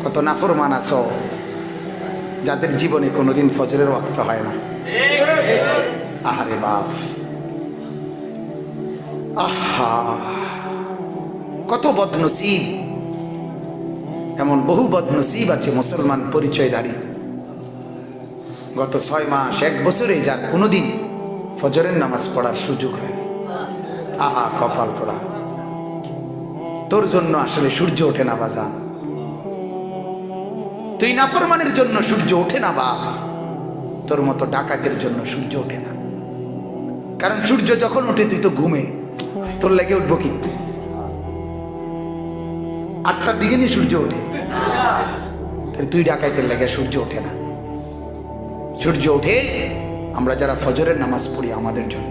কত নাফরমান আছো যাদের জীবনে কোনোদিন ফজরের ওয়াক্ত হয় না। আহারে বাপ, আহা কত বদনসিব। এমন বহু বদনসিব আছে মুসলমান পরিচয়ধারী, গত 6 মাস 1 বছরে যার কোনোদিন ফজরের নামাজ পড়ার সুযোগ হয়নি। আহা কপাল পোড়া। তোর জন্য আসলে সূর্য ওঠে না বাজান, তুই নাফরমানের জন্য সূর্য ওঠে না বাপ, তোর মতো ডাকাতের জন্য সূর্য ওঠে না। কারণ সূর্য যখন ওঠে তুই তো ঘুমে, তোর লেগে উঠবো কিন্তু 8টার দিকে নিয়ে সূর্য ওঠে, তাহলে তুই ডাকাইতের লেগে সূর্য ওঠে না। সূর্য ওঠে আমরা যারা ফজরের নামাজ পড়ি আমাদের জন্য।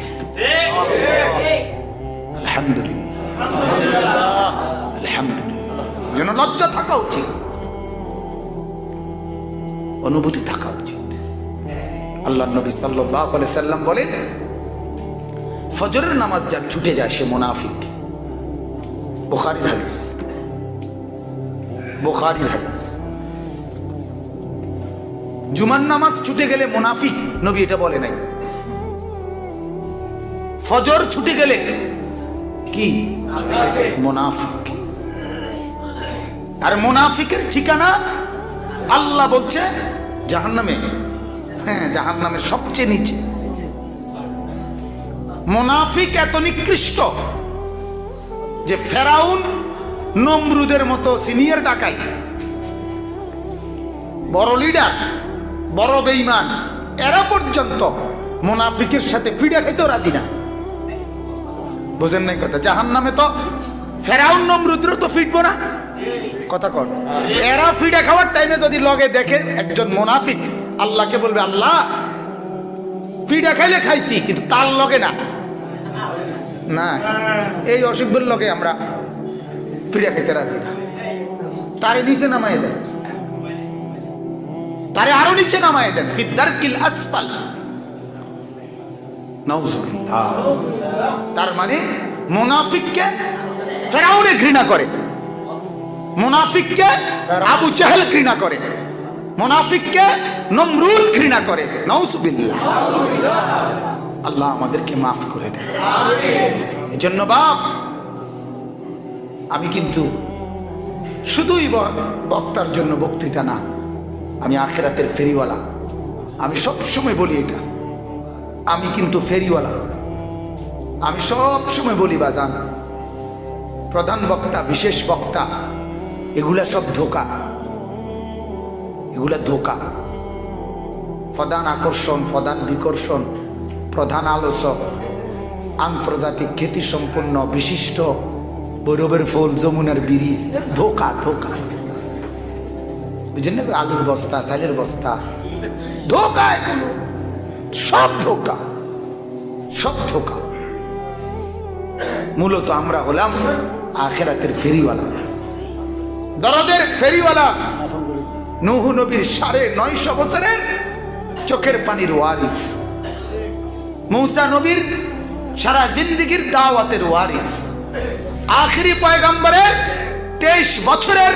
আলহামদুলিল্লাহ, আলহামদুলিল্লাহ। যেন লজ্জা থাকা উচিত, অনুভূতি থাকা উচিত। আল্লাহ নবী সাল্লাল্লাহু আলাইহি সাল্লাম বলেন, ফজরের নামাজ যার ছুটে যায় সে মুনাফিক। বুখারীর হাদিস, বুখারীর হাদিস। জুমার নামাজ ছুটে গেলে মুনাফিক, নবী এটা বলে নাই। ফজর ছুটে গেলে কি? মুনাফিক। আর মুনাফিকের ঠিকানা আল্লাহ বলছে জাহান্নামে। হ্যাঁ, জাহান্নামের সবচেয়ে নিচে। মুনাফিক এত নিকৃষ্ট যে ফেরাউন নমরুদের মতো সিনিয়র ডাকাই, বড় লিডার, বড় বেঈমান, এরা পর্যন্ত মুনাফিকের সাথে পিড়া খাইতেও রাজি না। বুঝেন নাই কথা? জাহান্নামে তো ফেরাউন নমরুদরও তো ফিটবো না, কথা কর। এরা ফিডা খাওয়ার টাইমে যদি লগে দেখে একজন মুনাফিক, আল্লাহকে বলবে আল্লাহ ফিডা খাইলে খাইছি, কিন্তু তার লগে না। না, এই অসুখের লগে আমরা ফিডা খাইতে রাজি না। তারে নিচে নামায় দেন, তারে আরো নিচে নামায় দেন, ফিদ্দারকিল আসফাল। নাউজুবিল্লাহ। তার মানে মুনাফিককে ফেরাউনে ঘৃণা করে, মুনাফিককে আবু জাহেল ঘৃণা করে, মুনাফিককে নমরুদ ঘৃণা করে। নাউজুবিল্লাহ। আল্লাহ আমাদেরকে মাফ করে দেন। এজন্য বাপ, আমি কিন্তু শুধুই বক্তার জন্য বক্তৃতা না, আমি আখিরাতের ফেরিওয়ালা। আমি সবসময় বলি এটা, আমি কিন্তু ফেরিওয়ালা। আমি সব সময় বলি বাজান, প্রধান বক্তা, বিশেষ বক্তা, এগুলা সব ধোকা, এগুলা ধোকা। প্রধান আকর্ষণ, প্রধান বিকর্ষণ, প্রধান আলোচক, আন্তর্জাতিক খ্যাতি সম্পন্ন বিশিষ্ট, বৈরবের ফুল, যমুনার ব্রিজ, ধোকা ধোকা। বুঝলেন না? আলুর বস্তা, চালের বস্তা, ধোকা, এগুলো সব ধোকা, সব ধোকা। মূলত আমরা হলাম আখিরাতের ফেরিওয়ালা, দরদের ফেরিওয়ালা। নূহ নবীর 950 বছরের চোখের পানির ওয়ারিস, মূসা নবীর সারা জিন্দেগীর দাওয়াতের ওয়ারিস, আখিরি পয়গম্বরের 23 বছরের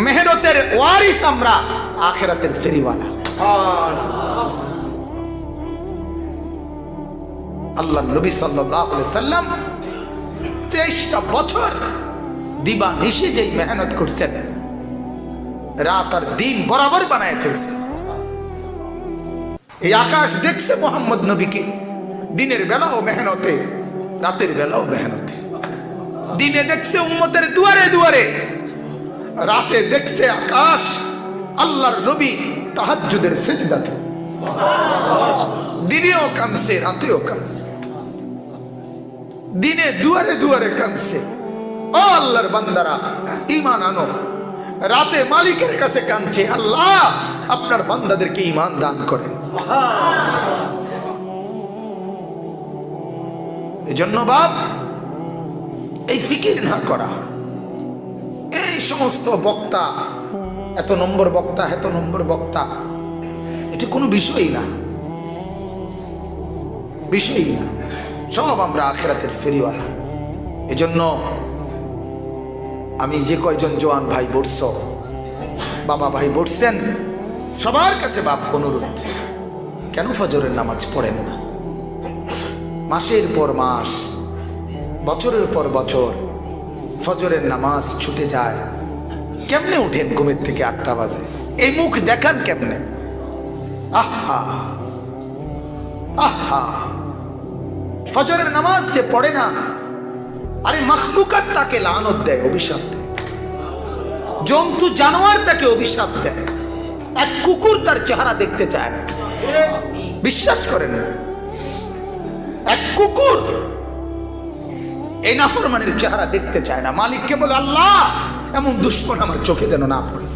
মেহনতের ওয়ারিস আমরা, আখিরাতের ফেরিওয়ালা। আল্লাহ নবী সাল্লাল্লাহু আলাইহি সাল্লাম 23টা বছর দিবা নিশে যেই মেহনত করছেন, রাত আর দিন বরাবর বানায় ফেলছে। এই আকাশ দেখছে মোহাম্মদ নবীকে দিনের বেলাও মেহনতে, রাতের বেলাও মেহনতে। দিনে দেখছে উম্মতের দুয়ারে দুয়ারে, রাতে দেখছে আকাশ আল্লাহর নবী তাহাজ্জুদের সিজদাতে। দিনেও কাঁদছে, রাতেও কাঁদছে। দিনে দুয়ারে দুয়ারে কাঁদছে, ও আল্লাহর বান্দারা ঈমান আনো। রাতে মালিকের কাছে কাঁদছে, আল্লাহ আপনার বান্দাদেরকে ঈমান দান করেন। এজন্য বাপ, এই ফিকির না করা, এই সমস্ত বক্তা, এত নম্বর বক্তা, এত নম্বর বক্তা, এটা কোনো বিষয়ই না, বিষয়ই না। সব আমরা আখিরাতের ফেরিওয়ালা। এজন্য আমি যে কয়জন জওয়ান ভাই বসছ, বাবা ভাই বসছেন, সবার কাছে বাপ অনুরোধ, কেন ফজরের নামাজ পড়েন না? মাসের পর মাস, বছরের পর বছর ফজরের নামাজ ছুটে যায়, কেমনে উঠেন ঘুমের থেকে 8টা বাজে? এই মুখ দেখান কেমনে? আহা আহা, ফজরের নামাজ যে পড়ে না, আরে মাখলুকাত তাকে লানত দেয়, অভিশাপ দেয়, জন্তু জানোয়ার তাকে অভিশাপ দেয়। এক কুকুর তার চেহারা দেখতে চায় না, বিশ্বাস করেন না? এক কুকুর এই নাফরমানের চেহারা দেখতে চায় না। মালিককে বলে, আল্লাহ এমন দুশ্মন আমার চোখে যেন না পড়ে।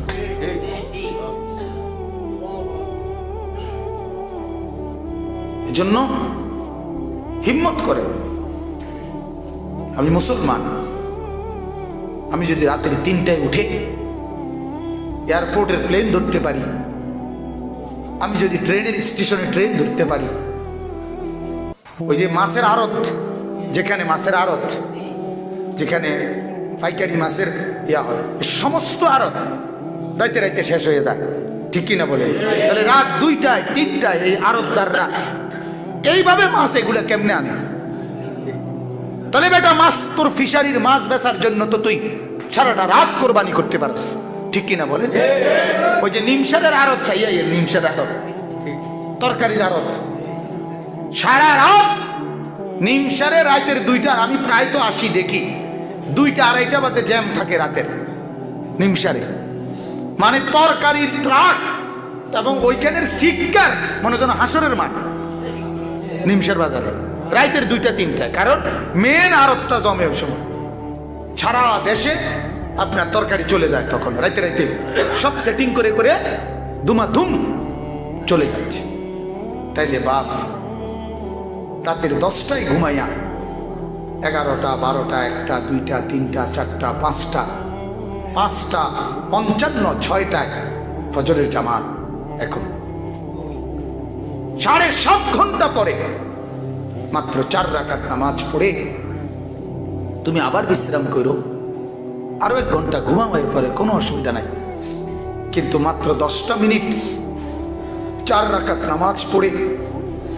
এজন্য হিম্মত করেন। আমি মুসলমান, আমি যদি রাতের 3টায় উঠে এয়ারপোর্টের প্লেন ধরতে পারি, আমি যদি ট্রেনের স্টেশনে ট্রেন ধরতে পারি, ওই যে মাছের আড়ত, যেখানে মাছের আড়ত, যেখানে পাইকারি মাছের ইয়া হয়, সমস্ত আড়ত রাইতে রাইতে শেষ হয়ে যায়, ঠিক কিনা বলে? তাহলে রাত 2টায় 3টায় এই আড়তদাররা এইভাবে মাছ এগুলো কেমনে আনে? তাহলে বেটা মাছ, তোর ফিশারির মাছ বেচার জন্য তো তুই সারাটা রাত কোরবানি করতে পারস, ঠিক কিনা বলেন? ওই যে নিমসারের আড়ত, চাইয়াই নিমসার আড়ত, তরকারির আড়ত, সারা রাত নিমসারে রাতের 2টা, আমি প্রায় তো আসি দেখি 2টা 2:30 বাজে জ্যাম থাকে রাতের নিমসারে, মানে তরকারির ট্রাক এবং ওইখানের শিক্ষার মনে যেন হাসরের মাঠ নিমসার বাজারে রাতের 2টা 3টায়, কারণ মেন আড়তটা জমে ওই সময়। সারা দেশে আপনার তরকারি চলে যায় তখন রাইতে রাইতে, সব সেটিং করে করে ধুমাধুম চলে যাচ্ছে। তাইলে বাপ রাতের 10টায় ঘুমাইয়া 11টা 12টা 1টা 2টা 3টা 4টা 5টা 5:55 6টায় ফজরের জামাত, এখন 7.5 ঘন্টা পরে মাত্র 4 রাকাত নামাজ পড়ে তুমি আবার বিশ্রাম করো, আরো 1 ঘন্টা ঘুমাও, এরপরে কোনো অসুবিধা নাই। কিন্তু মাত্র 10টা মিনিট 4 রাকাত নামাজ পড়ে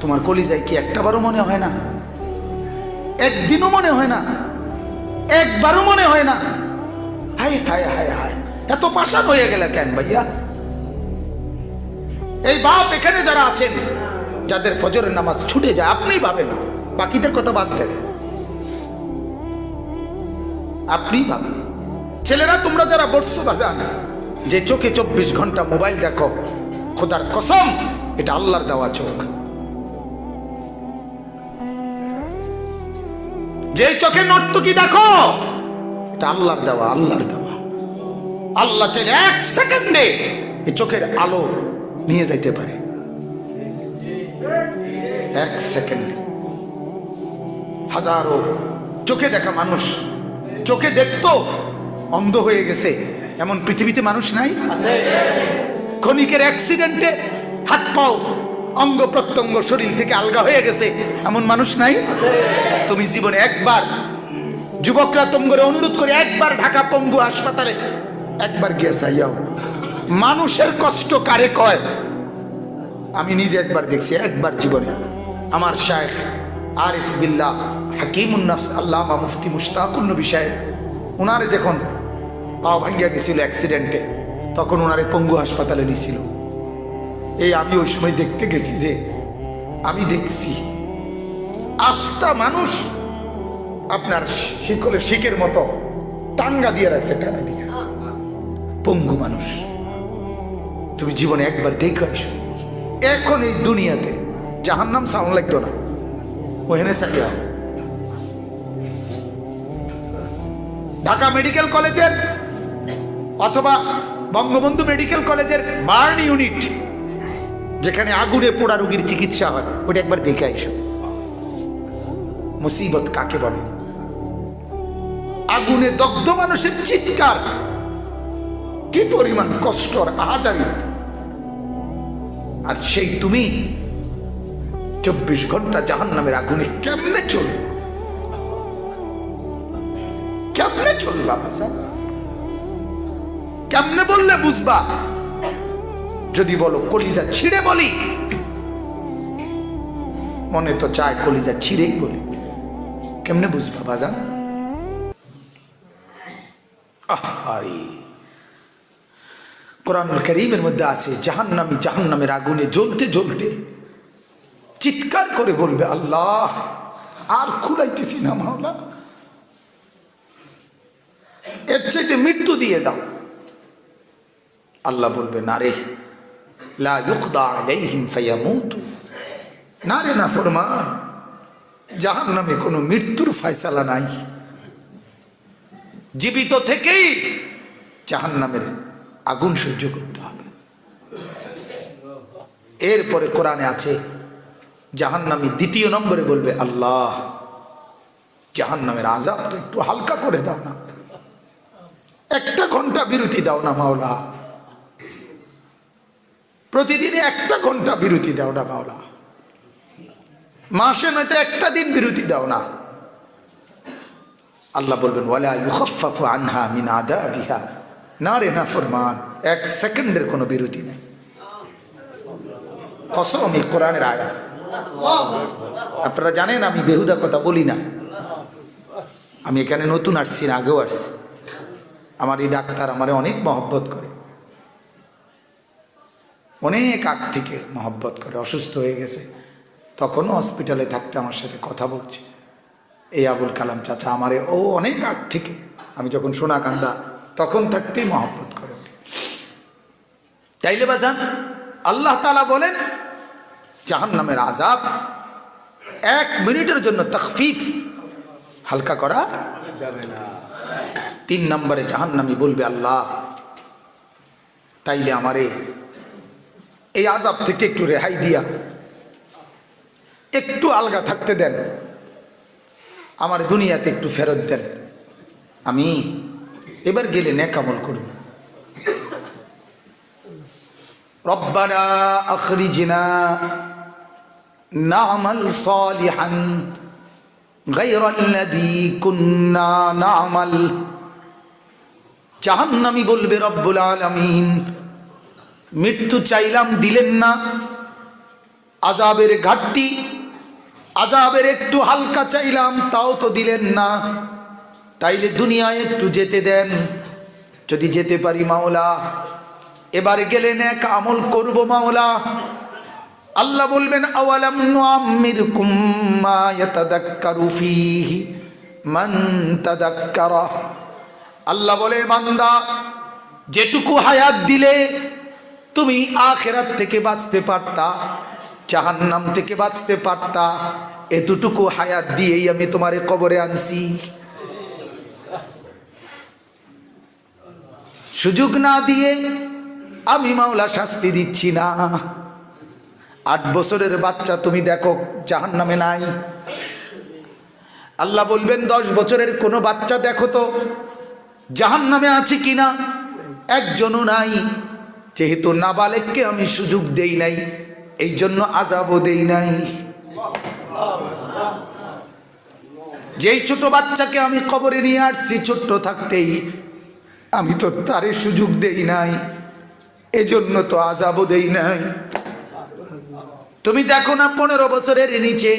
তোমার কলিজায় কি একটাবারও মনে হয় না? একদিনও মনে হয় না? একবারও মনে হয় না? হায় হায় হায় হায়, এত পাষাণ হয়ে গেল কেন ভাইয়া? এই বাপ এখানে যারা আছেন, যাদের ফজরের নামাজ ছুটে যায়, আপনিই ভাবেন, বাকিদের কথা বাদ দেন, আপনিই ভাবেন। ছেলেরা তোমরা যারা বসছো বাজান, যে চোখে 24 ঘন্টা মোবাইল দেখো, খোদার কসম এটা আল্লাহর দেওয়া চোখ। যে চোখে নর্তকী দেখো, এটা আল্লাহর দেওয়া, আল্লাহর দেওয়া। আল্লাহ চাইলে 1 সেকেন্ডে এই চোখের আলো নিয়ে যাইতে পারে, 1 সেকেন্ডে। হাজারো চোখে দেখা মানুষ, চোখে দেখতো অন্ধ হয়ে গেছে, এমন পৃথিবীতে মানুষ নাই? ক্ষণিকের অ্যাক্সিডেন্টে হাত পাও, অঙ্গ প্রত্যঙ্গ শরীর থেকে আলগা হয়ে গেছে, এমন মানুষ নাই? তুমি জীবনে একবার, যুবকরা তোমরা অনুরোধ করে, একবার ঢাকা পঙ্গু হাসপাতালে একবার গিয়ে চাইয়াও, মানুষের কষ্ট কারে কয়। আমি নিজে একবার দেখছি, একবার জীবনে। আমার শায়েখ আরিফ বিল্লাহ হাকিমুন নফস আল্লামা মুফতি মুশতাকুন নবী সাহেব, ওনারে যখন পাও ভাঙ্গিয়া গেছিল অ্যাক্সিডেন্টে, তখন ওনারে পঙ্গু হাসপাতালে নিয়েছিল। এই আমি ওই সময় দেখতে গেছি, যে আমি দেখছি আস্তা মানুষ আপনার শিকলের শিকের মতো টাঙ্গা দিয়ে রাখছে, টানা দিয়ে, পঙ্গু মানুষ। তুমি জীবনে একবার দেখে আসো। এখন এই দুনিয়াতে জাহান্নাম সাউন্ড লাগতো না, ওখানে সাইয়া ঢাকা মেডিকেল কলেজের অথবা বঙ্গবন্ধু মেডিকেল কলেজের বার্ন ইউনিট, যেখানে আগুনে পোড়া রোগীর চিকিৎসা হয়, ওটা একবার দেখে আইসো। মুসিবত কাকে বলে? আগুনে দগ্ধ মানুষের চিৎকার, কি পরিমাণ কষ্টর আহাজারি। আর সেই তুমি 24 ঘন্টা জাহান্নামের আগুনে কেমনে চল, কেমনে চল বাবা সাহেব? কেমনে বললে বুঝবা? যদি বলো কলিজা ছিঁড়ে বলি, মনে তো চায় কলিজা ছিঁড়েই বলি, কেমনে বুঝবা বাজান? কোরআনুল কারীমের মধ্যে আছে জাহান্নামী জাহান্নামের আগুনে জ্বলতে জ্বলতে চিৎকার করে বলবে, আল্লাহ আর খুলাইতেছি না মাওলা, এর চাইতে মৃত্যু দিয়ে দাও। আল্লাহ বলবে, না রে, লা ইউকদা আলাইহিম ফায়ামুতু, না রে নাফরমান, জাহান্নামে কোনো মৃত্যুর ফয়সালা নাই, জীবিত থেকেই জাহান্নামের আগুন সহ্য করতে হবে। এরপরে কোরআনে আছে জাহান্নামী দ্বিতীয় নম্বরে বলবে, আল্লাহ জাহান্নামের আযাবটা একটু হালকা করে দাও না, একটা ঘন্টা বিরতি দাও না মাওলা, প্রতিদিনে একটা ঘন্টা বিরতি দাও না মাওলা, মাসে নয়তো একটা দিন বিরতি দাও না। আল্লাহ বলবেন, ওয়ালা ইউখাফফাফু আনহা মিন আযাবিহা, না রে নাফরমান, এক সেকেন্ডের কোনো বিরতি নেই। কসম, এই কোরআনের আয়াত। আপনারা জানেন আমি বেহুদা কথা বলি না, আমি এখানে নতুন আসছি না, আগেও আসছি। আমার এই ডাক্তার আমারে অনেক মহব্বত করে, অনেক আগ থেকে মহব্বত করে। অসুস্থ হয়ে গেছে, তখনও হসপিটালে থাকতে আমার সাথে কথা বলছে। এই আবুল কালাম চাচা আমারে ও অনেক আগ থেকে, আমি যখন সোনাকান্দা তখন থাকতেই মহব্বত করে। তাইলে বাজান, আল্লাহ তাআলা বলেন জাহান্নামের আযাব এক মিনিটের জন্য তাখফিফ, হালকা করা যাবে না। 3 নম্বরে জাহান্নামী বলবে, আল্লাহ তাইলে আমারে এই আযাব থেকে একটু রেহাই দিয়া একটু আলগা থাকতে দেন, আমার দুনিয়াতে একটু ফেরত দেন, আমি এবার গেলে নেক আমল করব। রব্বানা আখরিজনা না'মাল সালিহান গায়রাল্লাযী কুন্না না'মাল। জাহান্নামী বলবে, রব্বুল আলামিন মৃত্যু চাইলাম দিলেন না, আযাবের ঘাটতি, আযাবের একটু হালকা চাইলাম তাও তো দিলেন না, তাইলে দুনিয়ায় একটু যেতে দেন, যদি যেতে পারি মাওলা এবারে গেলে নেক আমল করব মাওলা। আল্লাহ বলবেন, আওয়ালাম নুআম্মিরকুম মা ইয়াতাযাক্কারু ফীহি মান তাযাক্কারা। আল্লাহ বলে, বান্দা যেটুকু হায়াত দিলে তুমি আখিরাত থেকে বাঁচতে পারতা, জাহান্নাম থেকে বাঁচতে পারতা, এতটুকু হায়াত দিয়েই আমি তোমারে কবরে আনছি। সুযোগ না দিয়ে আমি মাওলা শাস্তি দিচ্ছি না। 8 বছরের বাচ্চা তুমি দেখো জাহান্নামে নাই। আল্লাহ বলবেন, 10 বছরের কোনো বাচ্চা দেখো তো জাহান্নামে আছে কিনা, একজনও নাই। যেহেতু নাবালেগকে আমি সুযোগ দেই নাই, এই জন্য আযাবও দেই নাই। যেই ছোট বাচ্চাকে আমি কবরে নিয়ে আসছি ছোট্ট থাকতেই, আমি তো তারে সুযোগ দেই নাই, এজন্য তো আযাবও দেই নাই। তুমি দেখো না 15 বছরের নিচে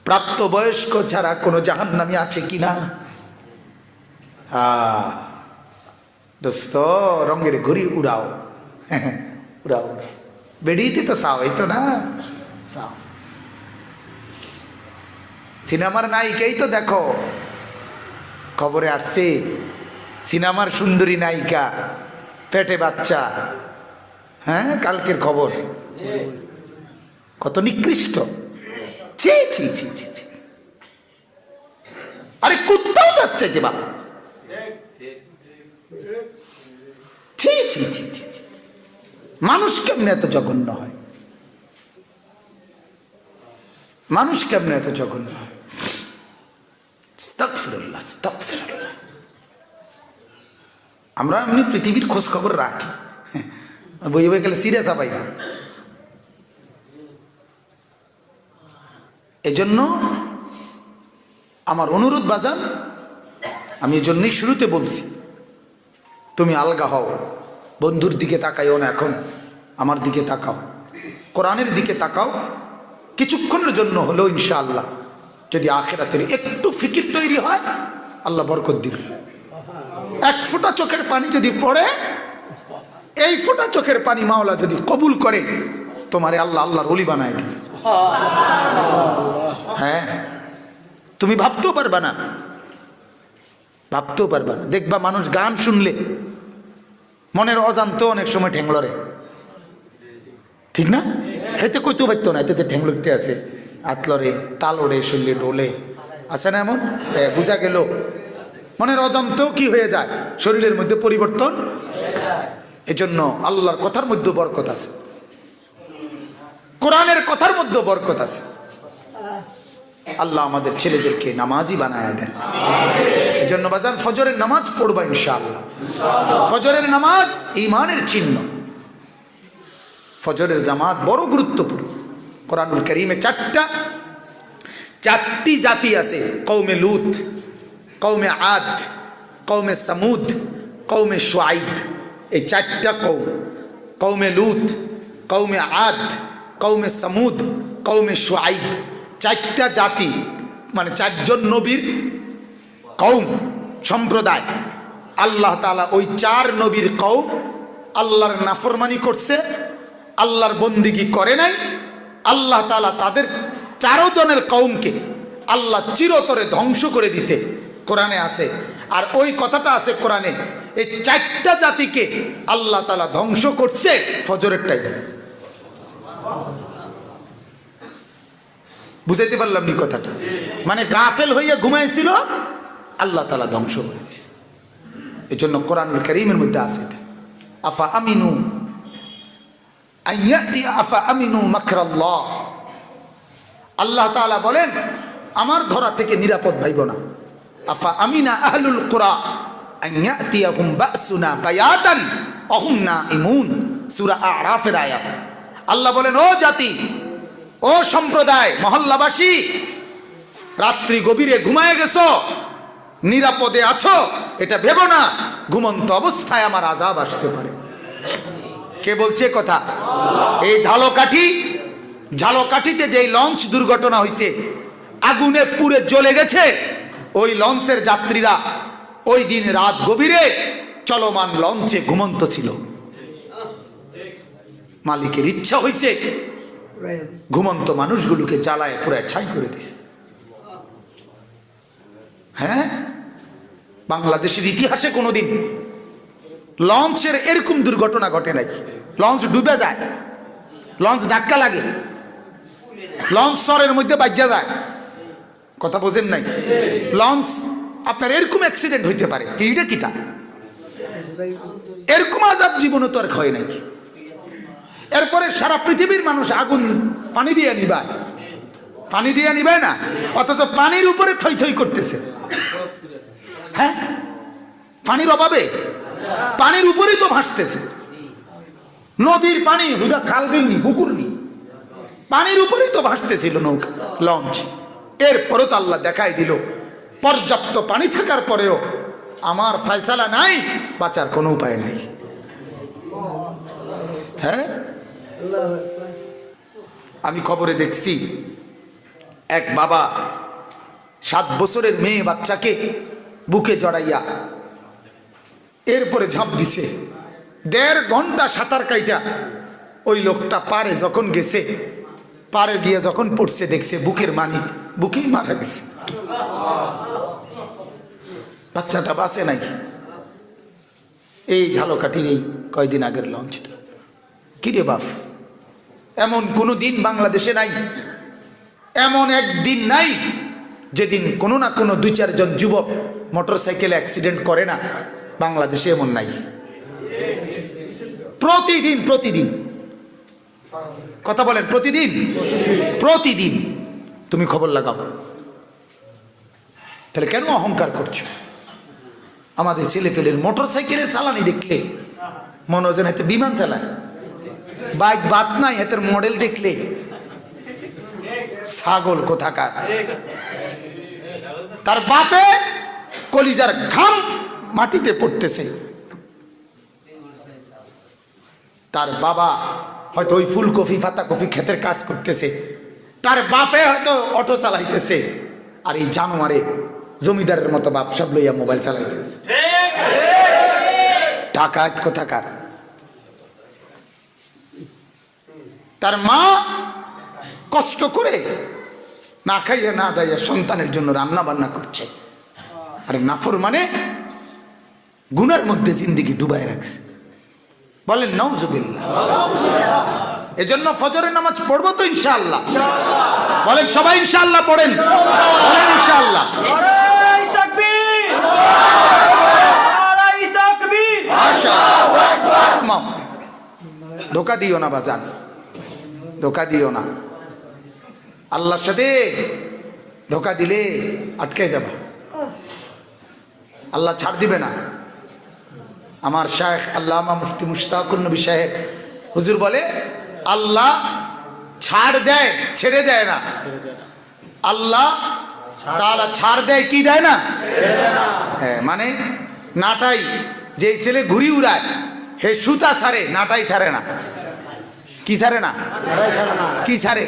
প্রাপ্তবয়স্ক ছাড়া কোনো জাহান্নামী আছে কিনা? দোস্ত, রঙের ঘুড়ি উড়াও, উড়াও, বেরিয়েতে তো চাও, এই তো না চাও। সিনেমার নায়িকাই তো দেখো খবরে আসছে, সিনেমার সুন্দরী নায়িকা, পেটে বাচ্চা, হ্যাঁ কালকের খবর, কত নিকৃষ্ট। ছি ছি ছি ছি ছি, আরে কুত্তাও তার চাইতে ভালো। ছি ছি ছি ছি, মানুষ কেমনে এত জঘন্য হয়? মানুষ কেমনে এত জঘন্য হয়? আস্তাগফিরুল্লাহ, আস্তাগফিরুল্লাহ। আমরা এমনি পৃথিবীর খোঁজ খবর রাখি, বই বই গেলে সিরিয়াস পাই না। এজন্য আমার অনুরোধ বাজান, আমি এজন্যই শুরুতে বলছি, তুমি আলগা হও, বন্ধুর দিকে তাকাইও না, এখন আমার দিকে তাকাও, কোরআনের দিকে তাকাও। কিছুক্ষণের জন্য হলেও ইনশাআল্লাহ যদি আখিরাতের একটু ফিকির তৈরি হয়, আল্লাহ বরকত দিবে। এক ফোঁটা চোখের পানি যদি পড়ে, এই ফোঁটা চোখের পানি মাওলা যদি কবুল করে, তোমারে আল্লাহ আল্লাহর ওলি বানায় দিবে। হ্যাঁ, তুমি ভাবতেও পারবা না, ভাবতেও পারবা না। দেখবা মানুষ গান শুনলে মনের অজান্তেও অনেক সময় ঠেংলরে, ঠিক না? এতে কইতেও পারতো না, এতে যে ঠেংলতে আছে, আতলরে, তালরে, শরীরে ডোলে, আছে না এমন? বোঝা গেল মনের অজান্তেও কি হয়ে যায়, শরীরের মধ্যে পরিবর্তন। এজন্য আল্লাহর কথার মধ্যে বরকত আছে, কোরআনের কথার মধ্যে বরকত আছে। আল্লাহ আমাদের ছেলেদেরকে নামাজি বানায় দেন। এজন্য বাজান ফজরের নামাজ পড়বা ইনশাআল্লাহ। ফজরের নামাজ ঈমানের চিহ্ন। ফজরের জামাত বড় গুরুত্বপূর্ণ। কোরআনুল কারীমে চারটি জাতি আছে, কওমে লূত, কওমে আদ, কওমে সামুদ, কওমে শুআইব। এই চারটা কওম, কওমে লূত, কওমে আদ, কওমে সামুদ, কওমে শুআইব, চারটা জাতি, মানে চারজন নবীর কওম, সম্প্রদায়। আল্লাহ তাআলা ওই চার নবীর কওম আল্লাহর নাফরমানি করছে, আল্লাহর বন্দিগি করে নাই। আল্লাহ তাআলা তাদের 4 জনের কওমকে আল্লাহ চিরতরে ধ্বংস করে দিছে, কোরআনে আছে। আর ওই কথাটা আছে কোরআনে, এই 4টা জাতিকে আল্লাহ তাআলা ধ্বংস করছে ফজরের টাইমে। বুঝাইতে পারলাম নি কথাটা? মানে গাফেল হইয়া ঘুমাইছিল, আল্লাহ তাআলা ধ্বংস করে দিছে। এই জন্য কোরআনুল কারীমের মধ্যে আছে এটা, আফা আমিনু আইয়াতি আফা আমিনু মাকরাল্লাহ। আল্লাহ তাআলা বলেন আমার ধরা থেকে নিরাপদ ভাইব না। আফা আমিনা আহলুল কুরা আইয়াতিয়াহুম বাসুনা বায়াতান অহুম নাইমুন, সূরা আরাফের আয়াত। আল্লাহ বলেন ও জাতি, ও সম্প্রদায়, মহল্লাবাসী, রাত্রি গভীরে ঘুমায় গেছো, নিরাপদে আছো এটা ভেবো না, ঘুমন্ত অবস্থায় আমার আযাব আসতে পারে। কে বলছে কথা? এই ঝালকাঠিতে যেই লঞ্চ দুর্ঘটনা হয়েছে, আগুনে পুড়ে জ্বলে গেছে, ওই লঞ্চের যাত্রীরা ওই দিন রাত গভীরে চলমান লঞ্চে ঘুমন্ত ছিল। মালিকের ইচ্ছা হয়েছে ঘুমন্ত মানুষগুলোকে জ্বালায় পুরায় ছাই করে দিছে। হ্যাঁ, বাংলাদেশের ইতিহাসে কোনোদিন লঞ্চের এরকম দুর্ঘটনা ঘটে নাই। লঞ্চ ডুবে যায়, লঞ্চ ধাক্কা লাগে, লঞ্চ সরের মধ্যে বাজ্যা যায়, কথা বোঝেন নাই? লঞ্চ আপনার এরকম অ্যাক্সিডেন্ট হইতে পারে, এইটা কি তা? এরকম আযাব জীবনে তো আর হয় নাই। এরপরে সারা পৃথিবীর মানুষ আগুন পানি দিয়ে নিবায়, পানি দিয়ে নিবায় না, অথচ পানির উপরে থই থই করতেছে। হ্যাঁ, পানির অভাবে পানির উপরেই তো ভাসতেছে। নদীর পানি, হুদা খাল বিল নি, পুকুর নি, পানির উপরেই তো ভাসতেছিল নৌকা, লঞ্চ। এরপরও তো আল্লাহ দেখাই দিল পর্যাপ্ত পানি থাকার পরেও আমার ফয়সালা নাই, বাঁচার কোনো উপায় নাই। হ্যাঁ, আমি খবরে দেখছি এক বাবা 7 বছরের মেয়ে বাচ্চাকে বুকে জড়াইয়া এরপরে ঝাঁপ দিছে। 1.5 ঘন্টা সাঁতার কাইটা ওই লোকটা পারে যখন গেছে, পারে গিয়ে যখন পড়ছে দেখছে বুকের মানিক বুকেই মারা গেছে, বাচ্চাটা বাঁচে নাই। এই ঝালকাঠির এই কয়দিন আগের লঞ্চটা। কিরে বাপ, এমন কোনো দিন বাংলাদেশে নাই, এমন একদিন নাই যেদিন কোনো না কোনো 2-4 জন যুবক মোটরসাইকেলে অ্যাক্সিডেন্ট করে না। বাংলাদেশে এমন নাই। প্রতিদিন প্রতিদিন, কথা বলেন, প্রতিদিন তুমি খবর লাগাও। তাহলে কেন অহংকার করছো? আমাদের ছেলে পেলের মোটরসাইকেলের চালানি দেখলে মনে হয় যেন এতে বিমান চালায়, বাইক বাত নাই, এতের মডেল দেখলে ছাগল কোথাকার। তার বাপে কলিজার ঘাম মাটিতে পড়তেছে, তার বাবা হয়তো ওই ফুলকপি পাতাকপি ক্ষেতের কাজ করতেছে, তার বাপে হয়তো অটো চালাইতেছে, আর এই জানোয়ারে জমিদারের মতো বাপ সব লইয়া মোবাইল চালাইতেছে। ডাকাত কোথাকার। তার মা কষ্ট করে না খাইয়া না দাইয়া সন্তানের জন্য রান্না বান্না করছে, আর নাফরমানে গুনার মধ্যে জিন্দেগি ডুবাই রাখছে। বলেন নাউজুবিল্লাহ। এজন্য ফজরের নামাজ পড়বো তো ইনশাআল্লাহ। বলেন সবাই ইনশাআল্লাহ পড়েন, বলেন ইনশাআল্লাহ। ধোকা দিও না বাজান, ধোকা দিও না। আল্লাহর সাথে ধোকা দিলে আটকে যাবে, আল্লাহ ছাড় দিবে না। আমার শায়েখ আল্লামা মুফতি মুশতাকুন নবী সাহেব হুজুর বলে, আল্লাহ ছাড় দেয়, ছেড়ে দেয় না। আল্লাহ তাআলা ছাড় দেয়, কি দেয় না? হ্যাঁ, মানে নাটাই যে ছেলে ঘুরি উড়ায় হে সুতা ছাড়ে, নাটাই ছাড়ে না। কি ছাড়ে না? কি ছাড়ে?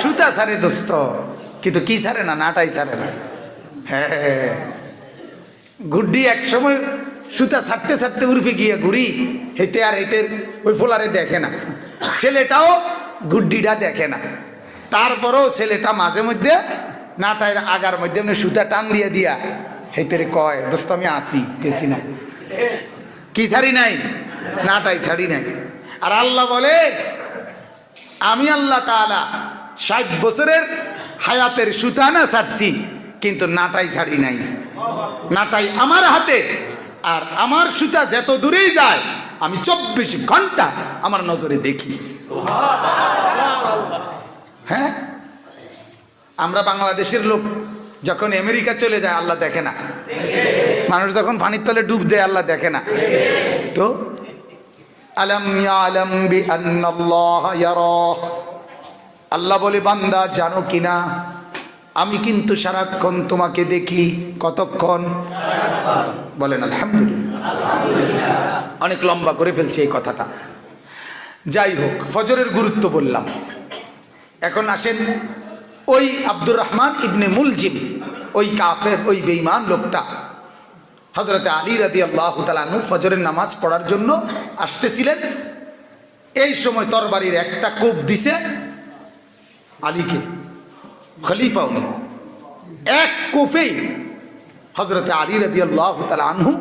সুতা ছাড়ে দোস্ত, কিন্তু কি ছাড়ে না? নাটাই ছাড়ে না। হ্যাঁ, গুড্ডি এক সময় সুতা ছাড়তে ছাড়তে উর্ফে গিয়ে ঘুরি হেতে আর হেতে ওই ফোলারে দেখে না, ছেলেটাও গুড্ডিটা দেখে না। তারপরেও ছেলেটা মাঝে মধ্যে নাটাইয়ের আগার মধ্যে সুতা টান দিয়ে দিয়া হেতেরে কয়, দোস্ত আমি আসি, গেছি না। কি ছাড়ি নাই? নাটাই ছাড়ি নাই। আর আল্লাহ বলে, আমি আল্লাহ তাআলা 60 বছরের হায়াতের সুতা না ছাড়ছি, কিন্তু নাটাই ছাড়ি নাই। নাটাই আমার হাতে, আর আমার সুতা যত দূরেই যায় আমি 24 ঘন্টা আমার নজরে দেখি। হ্যাঁ, আমরা বাংলাদেশের লোক যখন আমেরিকা চলে যায় আল্লাহ দেখে না, মানুষ যখন পানির তলে ডুব দেয় আল্লাহ দেখে না। তো আলাম ইয়ালাম বিআন্নাল্লাহ ইয়ারা, আল্লাহ বলে বান্দা জানো কিনা আমি কিন্তু সারাক্ষণ তোমাকে দেখি। কতক্ষণ? বলেন আলহামদুলিল্লাহ। অনেক লম্বা করে ফেলছি এই কথাটা। যাই হোক, ফজরের গুরুত্ব বললাম। এখন আসেন, ওই আব্দুর রহমান ইবনে মুলজিম, ওই কাফের, ওই বেঈমান লোকটা হযরতে আলী রাদিয়াল্লাহু তাআলা আনহু ফজরের নামাজ পড়ার জন্য আসতেছিলেন। এই সময় তরবারির একটা কোপ দিছে আলীকে, খলিফা উনি। এক কোপেই হযরতে আলী রাদিয়াল্লাহু তাআলা আনহু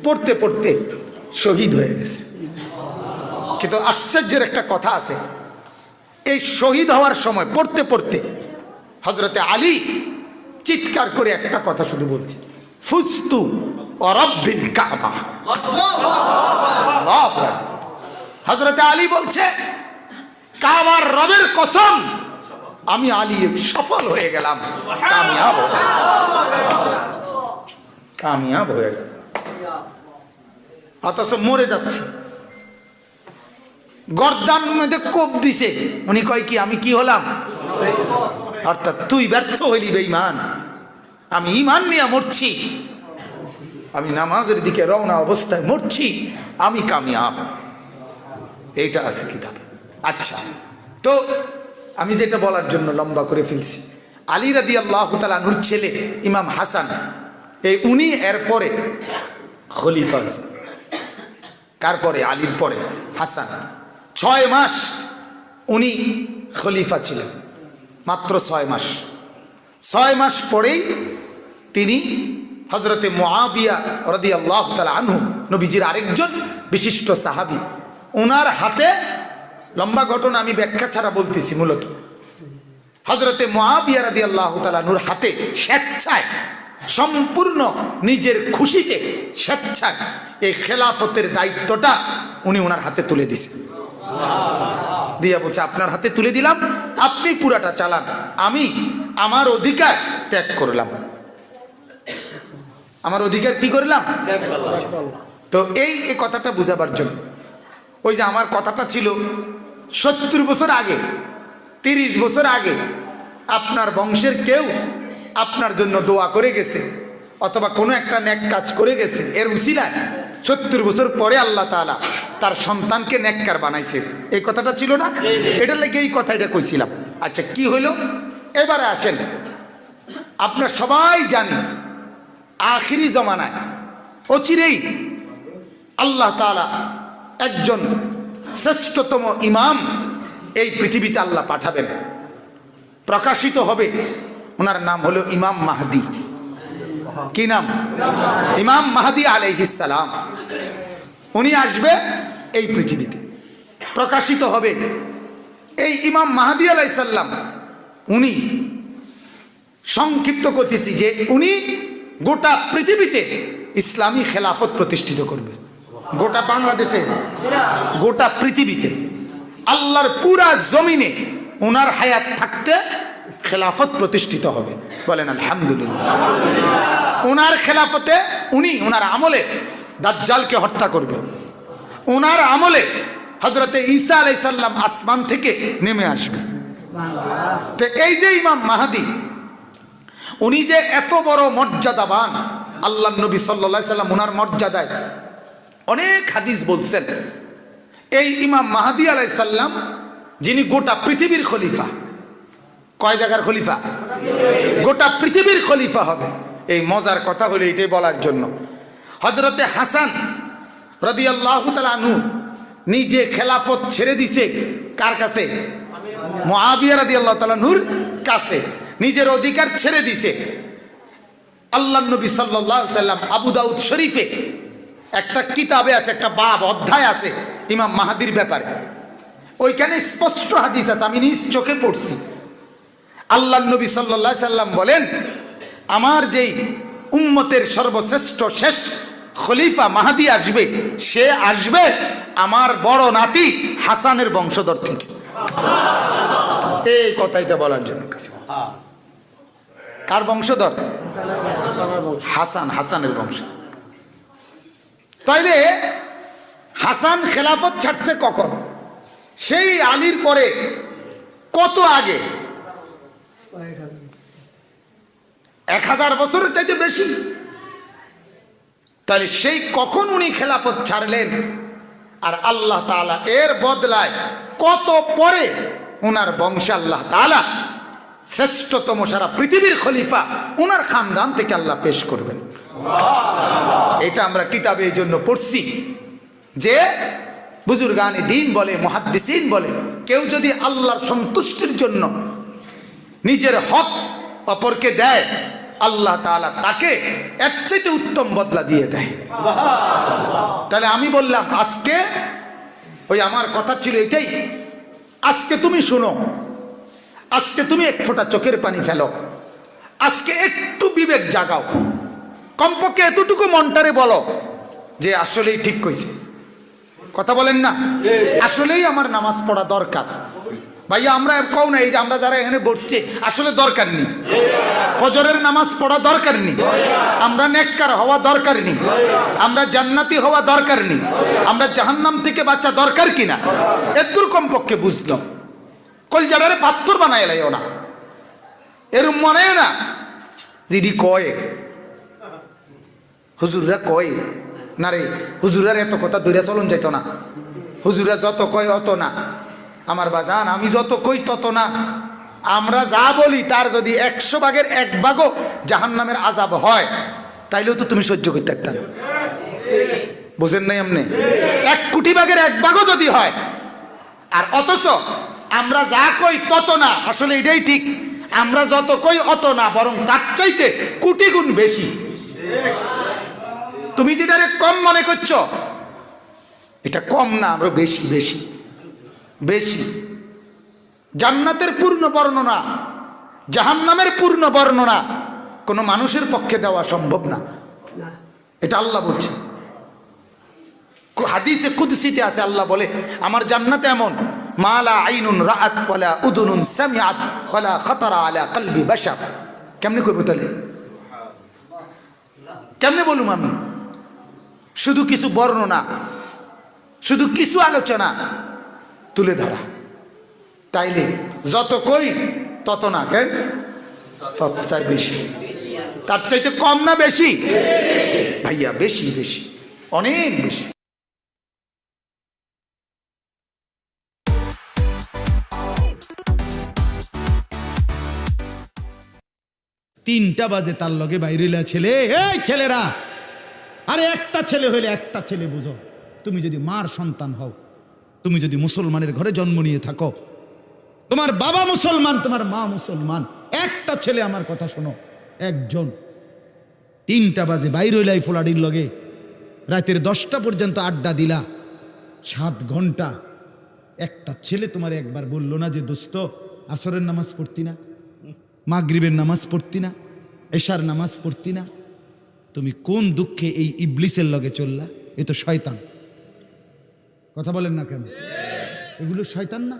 পড়তে পড়তে শহীদ হয়ে গেছে। কিন্তু আশ্চর্যের একটা কথা আছে, এই শহীদ হওয়ার সময় পড়তে পড়তে হযরতে আলী চিৎকার করে একটা কথা শুধু বলছে, ফুস্তু ওয়া রাব্বিল কাবা। হযরতে আলী বলছে, কাবার রবের কসম, আমি আলী সফল হয়ে গেলাম, কামিয়াব হয়ে গেল। অথচ মরে যাচ্ছে, গর্দান মধ্যে কোপ দিছে। উনি কয় কি, আমি কি হলাম? অর্থাৎ তুই ব্যর্থ হইলি বেঈমান, আমি ঈমান নিয়ে মরছি, আমি নামাজের দিকে রওনা অবস্থায় মরছি, আমি কামিয়াব। এইটা আছে কিতাবে। আচ্ছা, তো আমি যেটা বলার জন্য লম্বা করে ফেলছি, আলী রাদিয়াল্লাহু তাআলা আনহুর ছেলে ইমাম হাসান, এই উনি এরপরে খলিফা হয়েছেন। কার পরে? আলীর পরে হাসান। 6 মাস উনি খলিফা ছিলেন, মাত্র 6 মাস। 6 মাস পরেই তিনি হযরতে মুআবিয়া রাদিয়াল্লাহু তাআলা আনহু, নবীজির আরেকজন বিশিষ্ট সাহাবী, ওনার হাতে, লম্বা ঘটনা আমি ব্যাখ্যা ছাড়া বলতেছি, মূলত হযরতে মুআবিয়া রাদিয়াল্লাহু তাআলা আনহুর হাতে স্বেচ্ছায়, সম্পূর্ণ নিজের খুশিতে স্বেচ্ছায় এই খেলাফতের দায়িত্বটা উনি ওনার হাতে তুলে দিয়েছেন। দিয়া বলছে, আপনার হাতে তুলে দিলাম, আপনি পুরাটা চালান, আমি আমার অধিকার ত্যাগ করলাম। আমার অধিকার কি করলাম? তো এই কথাটা বুঝাবার জন্য, ওই যে আমার কথাটা ছিল 70 বছর আগে, 30 বছর আগে আপনার বংশের কেউ আপনার জন্য দোয়া করে গেছে, অথবা কোনো একটা নেক কাজ করে গেছে, এর উসিলায় 70 বছর পরে আল্লাহ তাআলা তার সন্তানকে নেককার বানাইছে, এই কথাটা ছিল না? এটা লেগে এই কথাটা কইছিলাম। আচ্ছা, কি হইল? এবারে আসেন, আপনারা সবাই জানি আখিরি জমানায় অচিরেই আল্লাহ তাআলা একজন শ্রেষ্ঠতম ইমাম এই পৃথিবীতে আল্লাহ পাঠাবেন, প্রকাশিত হবে। ওনার নাম হলো ইমাম মাহদি। কি নাম? ইমাম মাহদি আলাইহিস সালাম। উনি আসবে এই পৃথিবীতে, প্রকাশিত হবে। এই ইমাম মাহদি আলাইহিস সালাম উনি, সংক্ষিপ্ত করতেছি যে উনি গোটা পৃথিবীতে ইসলামী খেলাফত প্রতিষ্ঠিত করবে। গোটা বাংলাদেশে, গোটা পৃথিবীতে, আল্লাহর পুরা জমিনে ওনার হায়াত থাকতে খেলাফত প্রতিষ্ঠিত হবে। বলেন আলহামদুলিল্লাহ। ওনার খেলাফতে উনি, ওনার আমলে দাজ্জালকে হত্যা করবে। ওনার আমলে হযরতে ঈসা আলাইহিস সালাম আসমান থেকে নেমে আসবে। তো এই যে ইমাম মাহদি, উনি যে এত বড় মর্যাদাবান, আল্লাহ নবী সাল্লাল্লাহু আলাইহি সাল্লাম ওনার মর্যাদায় অনেক হাদিস বলছেন। এই ইমাম মাহদি আলাইহিস সালাম যিনি গোটা পৃথিবীর খলিফা। কয় জায়গার খলিফা? গোটা পৃথিবীর খলিফা হবে। এই মজার কথা হলো এটাই বলার জন্য, হযরতে হাসান রাদিয়াল্লাহু তাআলা আনহু নিজে খেলাফত ছেড়ে দিছে কার কাছে? মুআবিয়া রাদিয়াল্লাহু তাআলা আনহুর কাছে নিজের অধিকার ছেড়ে দিছে। আল্লাহর নবী সাল্লাল্লাহু আলাইহি সাল্লাম আবু দাউদ শরীফে একটা কিতাবে আছে, একটা বাব, অধ্যায় আছে ইমাম মাহদির ব্যাপারে। ওইখানে স্পষ্ট হাদিস আছে, আমি নিজ চোখে পড়ছি। আল্লাহর নবী সাল্লাল্লাহু আলাইহি সাল্লাম বলেন, আমার যেই উম্মতের সর্বশ্রেষ্ঠ শেষ খলিফা মাহদি আসবে, সে আসবে আমার বড় নাতি হাসানের বংশধর থেকে। এই কথাটা বলার জন্য। কার বংশধর? হাসান, হাসানের বংশ। তাইলে হাসান খেলাফত ছাড়ছে কখন? সেই আলীর পরে কত আগে? 1000 বছরের চাইতে বেশি। তাহলে সেই কখন উনি খেলাফত ছাড়লেন, আর আল্লাহ তাআলা এর বদলায় কত পরে উনার বংশে আল্লাহ তাআলা শ্রেষ্ঠতম সারা পৃথিবীর খলিফা উনার খানদান থেকে আল্লাহ পেশ করবেন। এটা আমরা কিতাবে এই জন্য পড়ছি যে বুজুর্গানে দ্বীন বলে, মুহাদ্দিসিন বলে, কেউ যদি আল্লাহর সন্তুষ্টির জন্য নিজের হক অপরকে দেয়, আল্লাহ তাআলা তাকে এর চাইতে উত্তম বদলা দিয়ে দেয়। তাহলে আমি বললাম আজকে, ওই আমার কথা ছিল এটাই, আজকে তুমি শুনো, আজকে তুমি এক ফোঁটা চোখের পানি ফেলো, আজকে একটু বিবেক জাগাও, কমপক্ষে এতটুকু মনটারে বলো যে আসলেই ঠিক কইছে। কথা বলেন না? আসলেই আমার নামাজ পড়া দরকার। ভাইয়া আমরা কও না, এই যে আমরা যারা এখানে বসছি আসলে দরকার নেই, ফজরের নামাজ পড়া দরকার নেই, আমরা নেককার হওয়া দরকার নেই, আমরা জান্নাতি হওয়া দরকার নেই, আমরা জাহান্নাম থেকে বাঁচা দরকার কিনা এদুর কমপক্ষে বুঝলো। কলজারে পাথর বানায় লাইও না, এরম মনে না যিনি কয় হুজুররা কয় না রে, হুজুরার এত কথা দূরে চলন যাইত না, হুজুরা যত কয় অত না। আমার বাজান, আমি যত কই তত না। আমরা যা বলি তার যদি 100 ভাগের 1 ভাগও জাহান্নামের আযাব হয়, তাইলেও তো তুমি সহ্য করতে পারতা না। বুঝেন নাই আপনি? 1 কোটি ভাগের 1 ভাগও যদি হয়, আর অথচ আমরা যা কই তত না, আসলে এটাই ঠিক। আমরা যত কই অত না, বরং তার চাইতে কোটি গুণ বেশি। তুমি যেটারে কম মনে করছো, এটা কম না, আমরা বেশি বেশি বেশি। জান্নাতের পূর্ণ বর্ণনা, জাহান্নামের পূর্ণ বর্ণনা কোনো মানুষের পক্ষে দেওয়া সম্ভব না। এটা আল্লাহ বলছে, হাদিসে কুদসিতে আছে, আল্লাহ বলে আমার জান্নাত এমন মালা আইনুন রাআত ওয়ালা উদুনুন সামিআত ওয়ালা খাতারা আলা কলবি বাশার। কেমনে কইব তাহলে? কেমনে বলুম আমি? শুধু কিছু বর্ণনা, শুধু কিছু আলোচনা তুলে ধরা। তাইলে যত কই তত না, কেন ততটাই বেশি। তার চাইতে কম না বেশি? ভাইয়া বেশি বেশি, অনেক বেশি। 3টা বাজে তার লগে বাইরেলা ছেলে, এই ছেলেরা, আরে একটা ছেলে হইলে একটা ছেলে বুঝো, তুমি যদি মার সন্তান হও, তুমি যদি মুসলমানের ঘরে জন্ম নিয়ে থাকো, তোমার বাবা মুসলমান, তোমার মা মুসলমান, একটা ছেলে, আমার কথা শোনো, একজন 3টা বাজে বাইর হইলাই ফোলাডির লগে, রাতের 10টা পর্যন্ত আড্ডা দিলা, 7 ঘন্টা, একটা ছেলে তোমার একবার বললো না যে দোস্ত আসরের নামাজ পড়তি না, মাগরিবের নামাজ পড়তি না, এশার নামাজ পড়তি না? তুমি কোন দুঃখে এই ইবলিসের লগে চললা? এ তো শয়তান। কথা বলেন না কেন? এগুলো শয়তান না?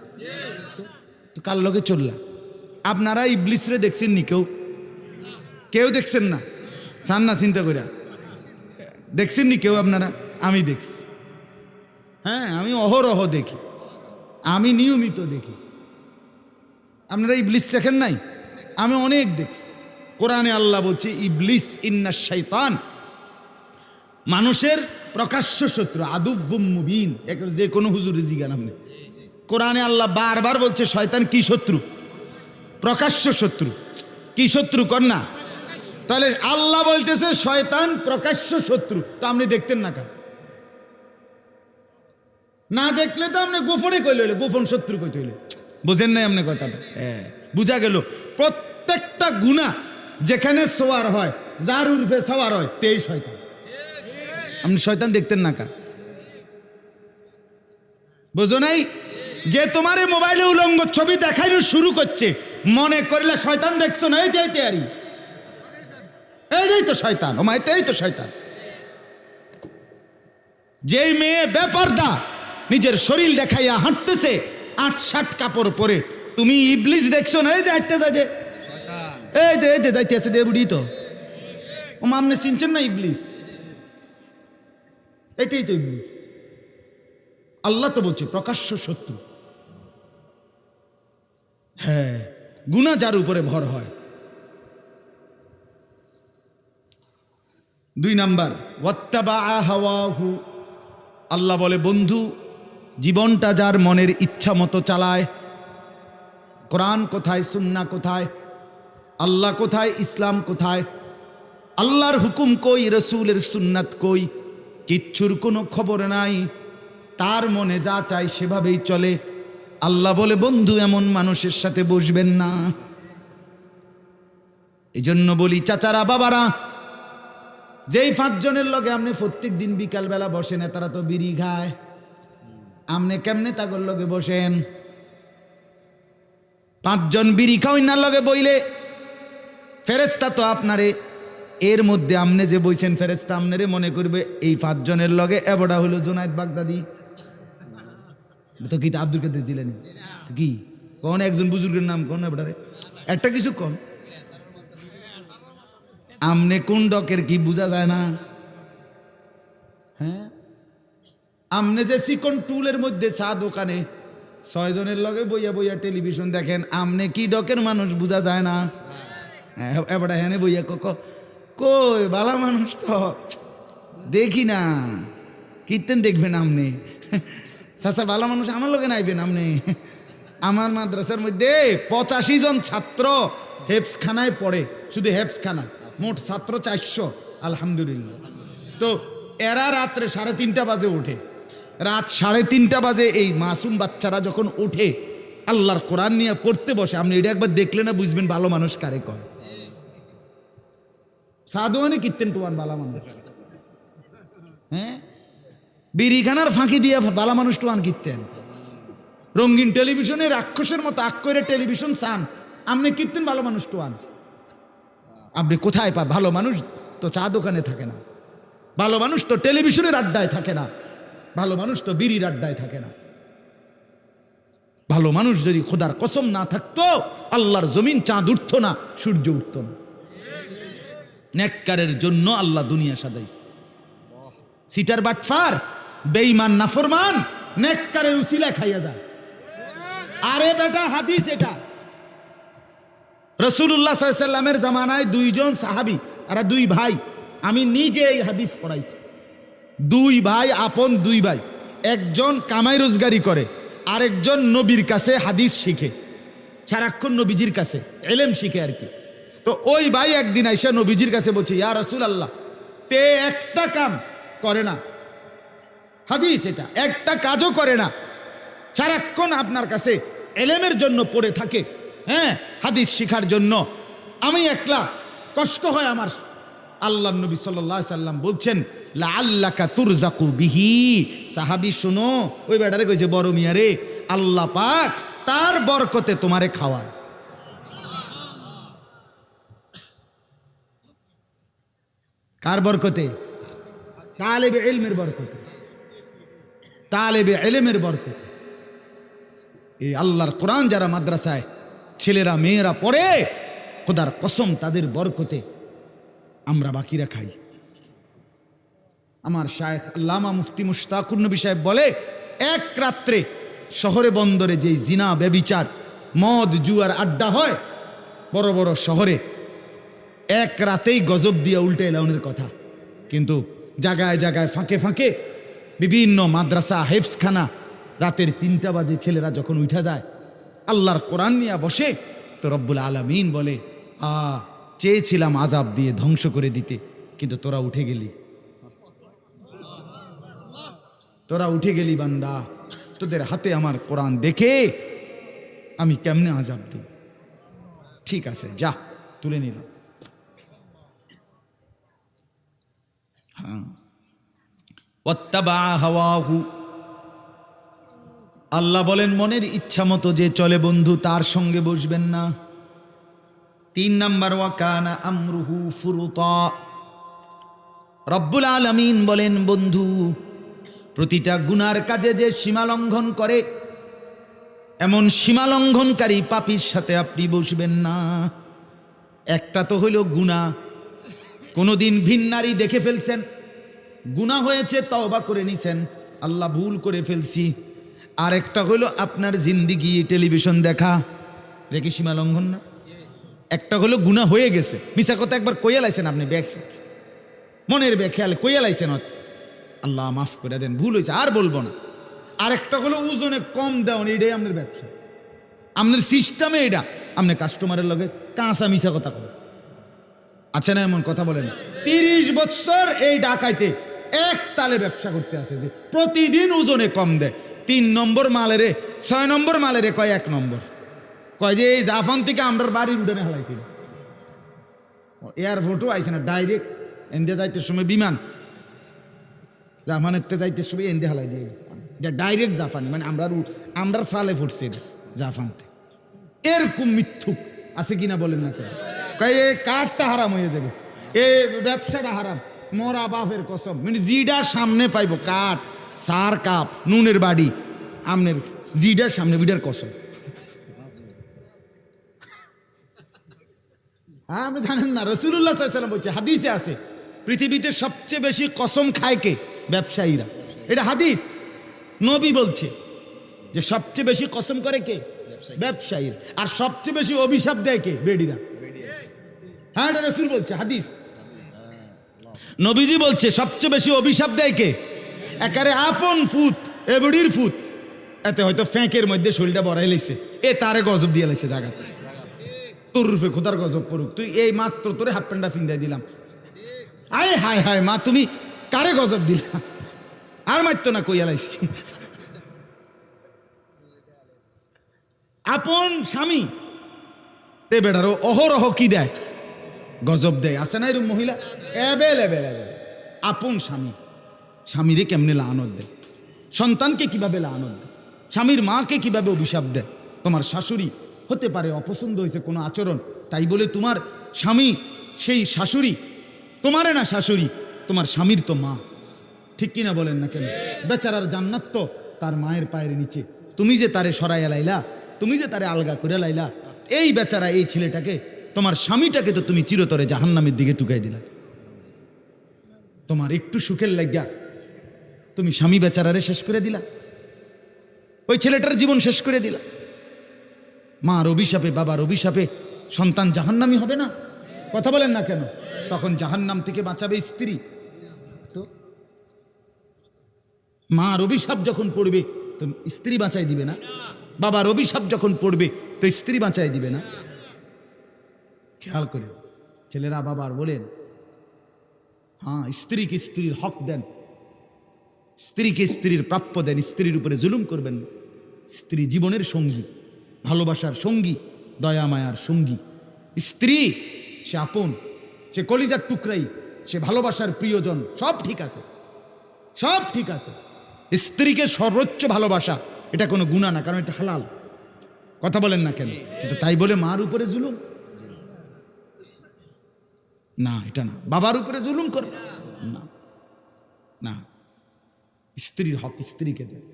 তো কার লগে চললা? আপনারা ইবলিসরে দেখছেন নি? কেউ দেখছেন না? চান না চিন্তা কইরা? দেখছেন নি কেউ আপনারা? আমি দেখছি, হ্যাঁ, আমি অহরহ দেখি, আমি নিয়মিত দেখি। আপনারা ইবলিস দেখেন নাই? আমি অনেক দেখছি। কোরআনে আল্লাহ বলছে ইবলিস ইন্নাশ শাইতান, মানুষের প্রকাশ্য শত্রু, আদুব্বুম মুবিন। যে কোনো হুজুরে জিজ্ঞান আপনি, কোরআনে আল্লাহ বারবার বলছে শয়তান কি শত্রু? প্রকাশ্য শত্রু। কি শত্রু কর না? তাহলে আল্লাহ বলতেছে শয়তান প্রকাশ্য শত্রু, তো আপনি দেখতেন না কেন? না দেখলে তো আপনি গোপনে কইলে হইলে, গোপন শত্রু কইতে হইলে। বুঝেন নাই আপনি কথাটা? হ্যাঁ, বুঝা গেল। প্রত্যেকটা গুনাহ যেখানে সওয়ার হয়, যার উর্ফে সওয়ার হয়, তেই শয়তান। আপনি শয়তান দেখতেন না কা? বুঝো নাই? যে তোমার মোবাইলে উলঙ্গ ছবি দেখাইলো শুরু করছে, মনে করলে শয়তান দেখছো না? এই তৈরি, এইটাই তো শয়তান। ও মাইতে, এই তো শয়তান। যেই মেয়ে বেপরদা নিজের শরীর দেখাইয়া হাঁটতেছে 8-7 কাপড় পরে, তুমি ইবলিস দেখছো না? এই যে হাঁটতে যাইতে, এই যে যাইতে আছে দে বুড়ি, তো ও আপনি চিনছেন না ইবলিস? এটাই তো ইবলিস। আল্লাহ তো বলছে প্রকাশ্য শত্রু। হ্যাঁ, গুনাহ যার উপরে ভর হয়। 2 নাম্বার, ওয়াত্তাবা হাওয়াহু। আল্লাহ বলে বন্ধু, জীবনটা যার মনের ইচ্ছা মতো চালায়, কোরআন কোথায়, সুন্নাহ কোথায়, আল্লাহ কোথায়, ইসলাম কোথায়, আল্লাহর হুকুম কই, রসুলের সুন্নাত কই, কিচ্ছুর কোনো খবর নাই, তার মনে যা চায় সেভাবেই চলে। আল্লাহ বলে বন্ধু, এমন মানুষের সাথে বসবেন না। এই জন্য বলি চাচারা, বাবারা, যেই 5 জনের লগে আপনি প্রত্যেক দিন বিকাল বেলা বসেন, তারা তো বিড়ি খায়, আপনি কেমনে তাগর লগে বসেন? 5 জন বিড়ি খাওয়াই না লগে বইলে ফেরেশতা তো আপনারে, এর মধ্যে আমনে যে বইছেন, ফেরেশতা আমনেরে মনে করবে এই 5 জনের লগে এবড়া হলো জুনায়েদ বাগদাদি, তো কি আব্দুল কাদের জিলানী, কি কোন একজন বুজুর্গের নাম কোন এবড়ারে, একটা কিছু কোন, আমনে কোন ডকের কি বোঝা যায় না? হ্যাঁ, আমনে যে চিকন টুলের মধ্যে চা দোকানে 6 জনের লগে বইয়া বইয়া টেলিভিশন দেখেন, আমনে কি ডকের মানুষ বোঝা যায় না? এবারে হ্যাঁ বইয়া কই বালা মানুষ তো দেখি না, কীর্তেন দেখবেন আমনে, চাচা বালা মানুষ আমার লগে নাইবেন আমনে। আমার মাদ্রাসার মধ্যে 85 জন ছাত্র হেফজখানায় পড়ে, শুধু হেফজখানা, মোট ছাত্র 400, আলহামদুলিল্লাহ। তো এরা রাত্রে 3:30 বাজে ওঠে, রাত 3:30 বাজে এই মাসুম বাচ্চারা যখন ওঠে আল্লাহর কোরআন নিয়ে পড়তে বসে, আপনি এটা একবার দেখলে না বুঝবেন ভালো মানুষ কারে কয়। সাধুয়ানি কীর্তেন টুয়ান বালা মানুষ, হ্যাঁ, বিড়িখানার ফাঁকি দিয়ে বালা মানুষ টুয়ান কীর্তেন। রঙিন টেলিভিশনে রাক্ষসের মতো আক করে টেলিভিশন চান, আপনি কীর্তেন ভালো মানুষ টুয়ান। আপনি কোথায় পা? ভালো মানুষ তো চা দোকানে থাকে না, ভালো মানুষ তো টেলিভিশনের আড্ডায় থাকে না, ভালো মানুষ তো বিড়ির আড্ডায় থাকে না। ভালো মানুষ যদি খোদার কসম না থাকতো, আল্লাহর জমিন চাঁদ উঠতো না, সূর্য উঠতো না। নেককারের জন্য আল্লাহ দুনিয়া সাজাইছে। সিটার বাটফার, বেঈমান, নাফরমান নেককারের উসিলা খাইয়া যায়। আরে বেটা, হাদিস এটা। রাসূলুল্লাহ সাল্লাল্লাহু আলাইহি ওয়াসাল্লামের জামানায় 2 জন সাহাবী, আর 2 ভাই, আমি নিজে এই হাদিস পড়াইছি। 2 ভাই, আপন 2 ভাই, একজন কামাই রোজগারি করে, আরেকজন নবীর কাছে হাদিস শিখে, সারাক্ষণ নবীজির কাছে এলেম শিখে আর কি। তো ওই ভাই একদিন আইসা নবীজির কাছে বলছে, ইয়া রাসূলুল্লাহ, তে একটা কাম করে না, হাদিস এটা, একটা কাজও করে না, সারাক্ষণ আপনার কাছে এলেমের জন্য পড়ে থাকে, হ্যাঁ, হাদিস শিখার জন্য, আমি একলা কষ্ট হয় আমার। আল্লাহ নবী সাল্লাল্লাহু আলাইহি সাল্লাম বলছেন, লাআল্লাকা তুরজাকু বিহি। সাহাবী শুনো, ওই বেটারে কইছে, বড় মিয়া রে, আল্লাহ পাক তার বরকতে তোমারে খাওয়ায়। কার বরকতে? তালেবে ইলমের বরকতে, তালেবে ইলমের বরকতে। এই আল্লাহর কোরআন যারা মাদ্রাসায় ছেলেরা মেয়েরা পড়ে, খোদার কসম তাদের বরকতে আমরা বাকিরা খাই। আমার শায়েখ আল্লামা মুফতি মুশতাকুর নবী সাহেব বলে, এক রাত্রে শহরে বন্দরে যেই জিনা ব্যভিচার মদ জুয়ার আড্ডা হয় বড় বড় শহরে, এক রাতেই গজব দিয়ে উল্টে এলাউনের কথা। কিন্তু জায়গায় জায়গায় ফাঁকে ফাঁকে বিভিন্ন মাদ্রাসা হেফসখানা, রাতের 3টা বাজে ছেলেরা যখন উঠা যায় আল্লাহর কোরআন নিয়ে বসে, তো রব্বুল আলামিন বলে, চেয়েছিলাম আজাব দিয়ে ধ্বংস করে দিতে, কিন্তু তোরা উঠে গেলি, তোরা উঠে গেলি বান্দা, তোদের হাতে আমার কোরআন দেখে আমি কেমনে আজাব দিই। ঠিক আছে, যা, তুলে নিলাম। আল্লাহ বলেন, মনের ইচ্ছা মতো যে চলে বন্ধু, তার সঙ্গে বসবেন না। 3 নাম্বার, ওয়াকানা আমরুহু ফুরুতা। রব্বুল আলামিন বলেন, বন্ধু, প্রতিটা গুনার কাজে যে সীমা লঙ্ঘন করে, এমন সীমা লঙ্ঘনকারী পাপীর সাথে আপনি বসবেন না। একটা তো হইল গুনাহ, কোনোদিন ভিন্নারী দেখে ফেলছেন, গুনাহ হয়েছে, তওবা করে নিছেন, আল্লাহ ভুল করে ফেলছি। আর একটা হইল আপনার জিন্দিগি টেলিভিশন দেখা, রেখে সীমা লঙ্ঘন না? একটা হলো গুনাহ হয়ে গেছে, মিছা কথা একবার কইয়া লাইছেন আপনি, মনের বেখেয়ালে কইয়া লাইছেন, আল্লাহ মাফ করে দেন, ভুল হয়েছে, আর বলবো না। আর একটা হলো ওজনে কম দেওয়া, এটাই আপনার ব্যবসা, আপনার সিস্টেমে এটা, আপনি কাস্টমারের লগে কাঁচা মিছা কথা করেন। আছে না এমন কথা? বলেন, 30 বছর এই ডাকাইতে এক তালে ব্যবসা করতে আছে, যে প্রতিদিন ওজনে কম দেয়। 3 নম্বর মালেরে 6 নম্বর মালেরে কয় 1 নম্বর, কয় যে এই জাফান থেকে আমরা বাড়ির উঠানে হালাইছিল, এয়ারপোর্টও আইছে না, ডাইরেক্ট এনদে যাইতে সময় বিমান, জাফানের যাইতে সময় এনদে হালাই দিয়ে গেছে, এটা ডাইরেক্ট জাফানি, মানে আমরা সালে ফুটছে জাফানতে। এরকম মিথ্যুক আছে কিনা বলেন না? কয় এই কাঠটা হারাম হয়ে যাবে, এ ব্যবসাটা হারাম, মরা বাপের কসম, মানে জিডার সামনে পাইব কাঠ, সার কাপ, নুনের বাড়ি, আমনের জিডার সামনে বিডার কসম। হ্যাঁ, আপনি জানেন না, রাসূলুল্লাহ সাল্লাল্লাহু আলাইহি ওয়াসাল্লাম বলছে, হাদিসে আছে, পৃথিবীতে সবচেয়ে বেশি কসম খায় কে? ব্যবসায়ীরা। এটা হাদিস, নবী বলছে যে সবচেয়ে বেশি কসম করে কে? ব্যবসায়ীরা। আর সবচেয়ে বেশি অভিশাপ দেয় কে? বেডিরা। হ্যাঁ, এটা রাসূল বলছে, হাদিস, নবীজি বলছে সবচেয়ে বেশি অভিশাপ দেয় কে? একারে আপন ফুত, এ বুড়ির ফুত, এতে হয়তো ফ্যাঁকের মধ্যে শরীরটা বড়াই লাইছে, এ তারে গজব দিয়ে লাইছে জায়গাতে, তোর রূপে খোদার গজব পড়ুক, তুই এই মাত্র তোরে হাফ প্যান্টটা ফিন্দাই দিলাম, আয় হায় হায় মা, তুমি কারে গজব দিলা, আর মারতো না, কইয়া লাইছি। আপন স্বামী তে বেড়ারও অহরহ কি দেয়? গজব দেয়। আছে না এরকম মহিলা? এবেল আপন স্বামী, স্বামীরে কেমনে লানত দেয়, সন্তানকে কিভাবে লানত দেয়, স্বামীর মাকে কিভাবে অভিশাপ দেয়। তোমার শাশুড়ি হতে পারে অপছন্দ হয়েছে কোনো আচরণ, তাই বলে তোমার স্বামী সেই শাশুড়ি তোমারে না, শাশুড়ি তোমার স্বামীর তো মা, ঠিক কিনা বলেন না কেন? বেচারার জান্নাত তো তার মায়ের পায়ের নিচে, তুমি যে তারে সরাইয়া লাইলা, তুমি যে তারে আলগা করে লাইলা, এই বেচারা, এই ছেলেটাকে, তোমার স্বামীটাকে তো তুমি চিরতরে জাহান্নামের দিকে টুকাই দিলা। তোমার একটু সুখের লাগিয়া তুমি স্বামী বেচারারে শেষ করে দিলা, ওই ছেলেটার জীবন শেষ করে দিলা। মার অভিশাপে, বাবার অভিশাপে সন্তান জাহান্নামী হবে না? কথা বলেন না কেন? তখন জাহান্নাম থেকে বাঁচাবে স্ত্রী। তো মার অভিশাপ যখন পড়বে তো স্ত্রী বাঁচাই দিবে না? বাবার অভিশাপ যখন পড়বে তো স্ত্রী বাঁচাই দিবে না? খেয়াল করে ছেলেরা বাবার বলেন, হ্যাঁ স্ত্রীকে স্ত্রীর হক দেন, স্ত্রীকে স্ত্রীর প্রাপ্য দেন, স্ত্রীর উপরে জুলুম করবেন না। স্ত্রী জীবনের সঙ্গী, ভালোবাসার সঙ্গী, দয়া মায়ার সঙ্গী। স্ত্রী সে আপন, সে কলিজার টুকরাই, সে ভালোবাসার প্রিয়জন, সব ঠিক আছে, সব ঠিক আছে। স্ত্রীকে সর্বোচ্চ ভালোবাসা এটা কোনো গুনাহ না, কারণ এটা হালাল। কথা বলেন না কেন? কিন্তু তাই বলে মার উপরে জুলুম না, এটা না। বাবার উপরে জুলুম করবে না, না। স্ত্রীর হক স্ত্রীকে দেয়,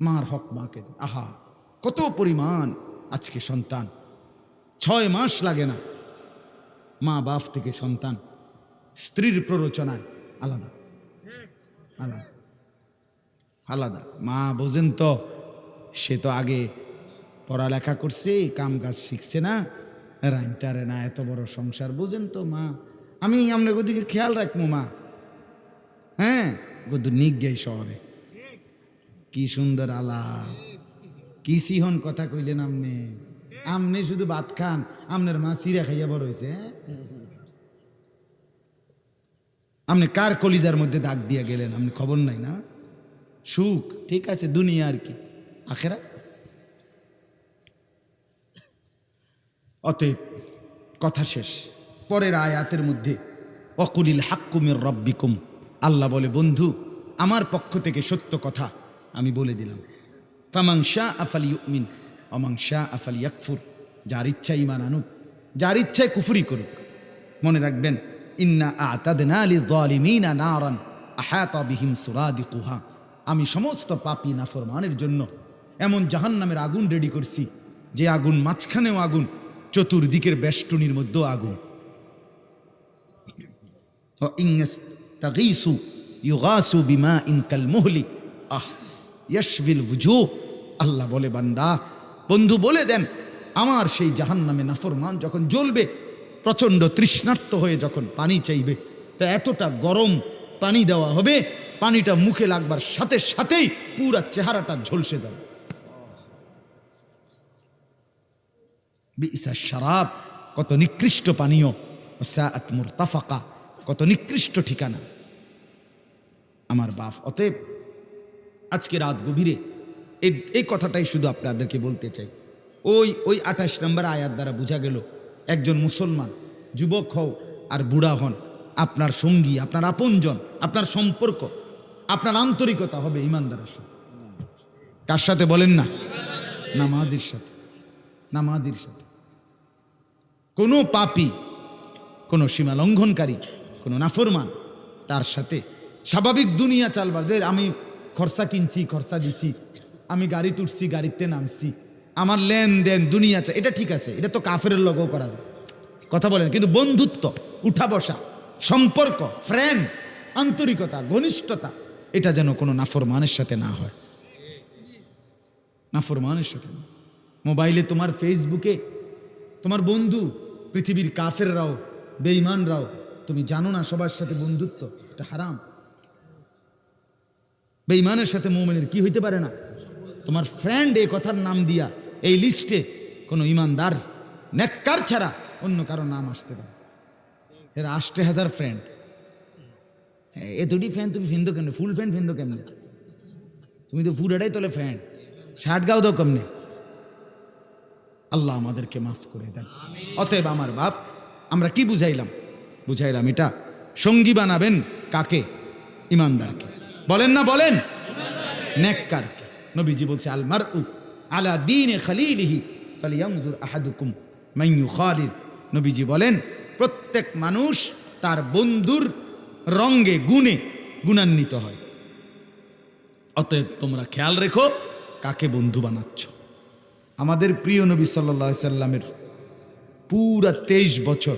মার হক মাকে দেয়। আহা, কত পরিমাণ আজকে সন্তান 6 মাস লাগে না, মা বাপ থেকে সন্তান স্ত্রীর প্ররোচনায় আলাদা আলাদা আলাদা। মা বোঝেন তো, সে তো আগে পড়ালেখা করছে, কাম কাজ শিখছে না, রাইতারে না, এত বড় সংসার। বোঝেন তো মা, আমি আপনার ওদিকে খেয়াল রাখবো মা। হ্যাঁ, গদু নিক গাই শহরে, কি সুন্দর আলাপ, কি সিহন কথা কইলেন আপনি। আমনে শুধু ভাত খান, আপনার মা চিরা খাইয়া বড় হয়েছে। আপনি কার কলিজার মধ্যে দাগ দিয়া গেলেন, আপনি খবর নাই না? সুখ ঠিক আছে, দুনিয়া আর কি, আখেরাত। অতএব কথা শেষ। পরের আয়াতের মধ্যে ওয়াকুলিল হাক্কু মির রাব্বিকুম, আল্লাহ বলে, বন্ধু আমার পক্ষ থেকে সত্য কথা আমি বলে দিলাম। ফামান শাআ ফালিয়ুমিন ওয়া মান শাআ ফালিয়াকফুর, যার ইচ্ছা ঈমান আনুক, যার ইচ্ছায় কুফরি করুক। মনে রাখবেন, ইন্না আ'তাদনা লিয-যালিমিনা নারান আহাতা বিহিম সুরাদিকুহা, আমি সমস্ত পাপী নাফরমানের জন্য এমন জাহান্নামের আগুন রেডি করছি, যে আগুন মাঝখানেও আগুন, চতুর্দিকের বেষ্টনীর মধ্যেও আগুন। ইন্নাস্তাগীসু ইউগাসু বিমাইন কালমুহলি আহ ইয়াশবিল ওয়ুজুহ, আল্লাহ বলে, বান্দা বন্ধু বলে দেন, আমার সেই জাহান্নামে নাফরমান যখন জ্বলবে, প্রচণ্ড তৃষ্ণার্ত হয়ে যখন পানি চাইবে, তা এতটা গরম পানি দেওয়া হবে, পানিটা মুখে লাগবার সাথে সাথেই পুরা চেহারাটা ঝলসে যাবে। বিইসা শারাব, কত নিকৃষ্ট পানীয়, সাআত মুরতাফাকা, কত নিকৃষ্ট ঠিকানা আমার বাপ। অতএব আজকে রাত গভীরে এই কথাটাই শুধু আপনাদেরকে বলতে চাই। ওই 28 নম্বর আয়াত দ্বারা বোঝা গেল, একজন মুসলমান যুবক হও আর বুড়া হন, আপনার সঙ্গী, আপনার আপনজন, আপনার সম্পর্ক, আপনার আন্তরিকতা হবে ইমানদারের সাথে। কার সাথে বলেন না? নামাজির সাথে, নামাজির সাথে। কোনো পাপী, কোনো সীমা লঙ্ঘনকারী, কোনো নাফরমান, তার সাথে স্বাভাবিক দুনিয়া চালবার। আমি খরচা কিনছি, খরচা দিছি, আমি গাড়ি তুলছি, গাড়িতে নামছি, আমার লেনদেন দুনিয়া চাই, এটা ঠিক আছে, এটা তো কাফেরের লগও করা যায়। কথা বলেন, কিন্তু বন্ধুত্ব, উঠা বসা, সম্পর্ক, ফ্রেন্ড, আন্তরিকতা, ঘনিষ্ঠতা, এটা যেন কোনো নাফরমানের সাথে না হয়, নাফরমানের সাথে না। মোবাইলে তোমার, ফেসবুকে তোমার বন্ধু, পৃথিবীর কাফেররাও, বেঈমানরাও, তুমি জানো না সবার সাথে বন্ধুত্ব এটা হারাম। বেঈমানের সাথে মুমিনের কি হইতে পারে না? তোমার ফ্রেন্ড এই কথার নাম দিয়া এই লিস্টে কোনো ইমানদার নেককার ছাড়া অন্য কারো নাম আসতে পারে। এর 80,000 ফ্রেন্ড, এ দুটি ফ্যান তুমি ফিন্দো কেমনে? ফুল ফ্যান ফিন্দো কেমনে? তুমি তো ফুরাটাই তোলে ফ্যান, শার্ট গাও দাও কেমনে? আল্লাহ আমাদেরকে মাফ করে দেন। অতএব আমার বাপ, আমরা কি বুঝাইলাম? বুঝাইলাম এটা সঙ্গী বানাবেন কাকে? ইমানদারকে। বলেন না, বলেন, নেককারকে। নবীজি বলছে, আল মারউ আলা দীনে খালিলিহি ফালিয়ানজুর আহাদুকুম মান ইউখালিল। নবীজি বলেন, প্রত্যেক মানুষ তার বন্ধুর রঙে, গুণে গুণান্বিত হয়। অতএব তোমরা খেয়াল রেখো কাকে বন্ধু বানাচ্ছ। আমাদের প্রিয় নবী সাল্লাল্লাহু আলাইহি সাল্লামের পুরা 23 বছর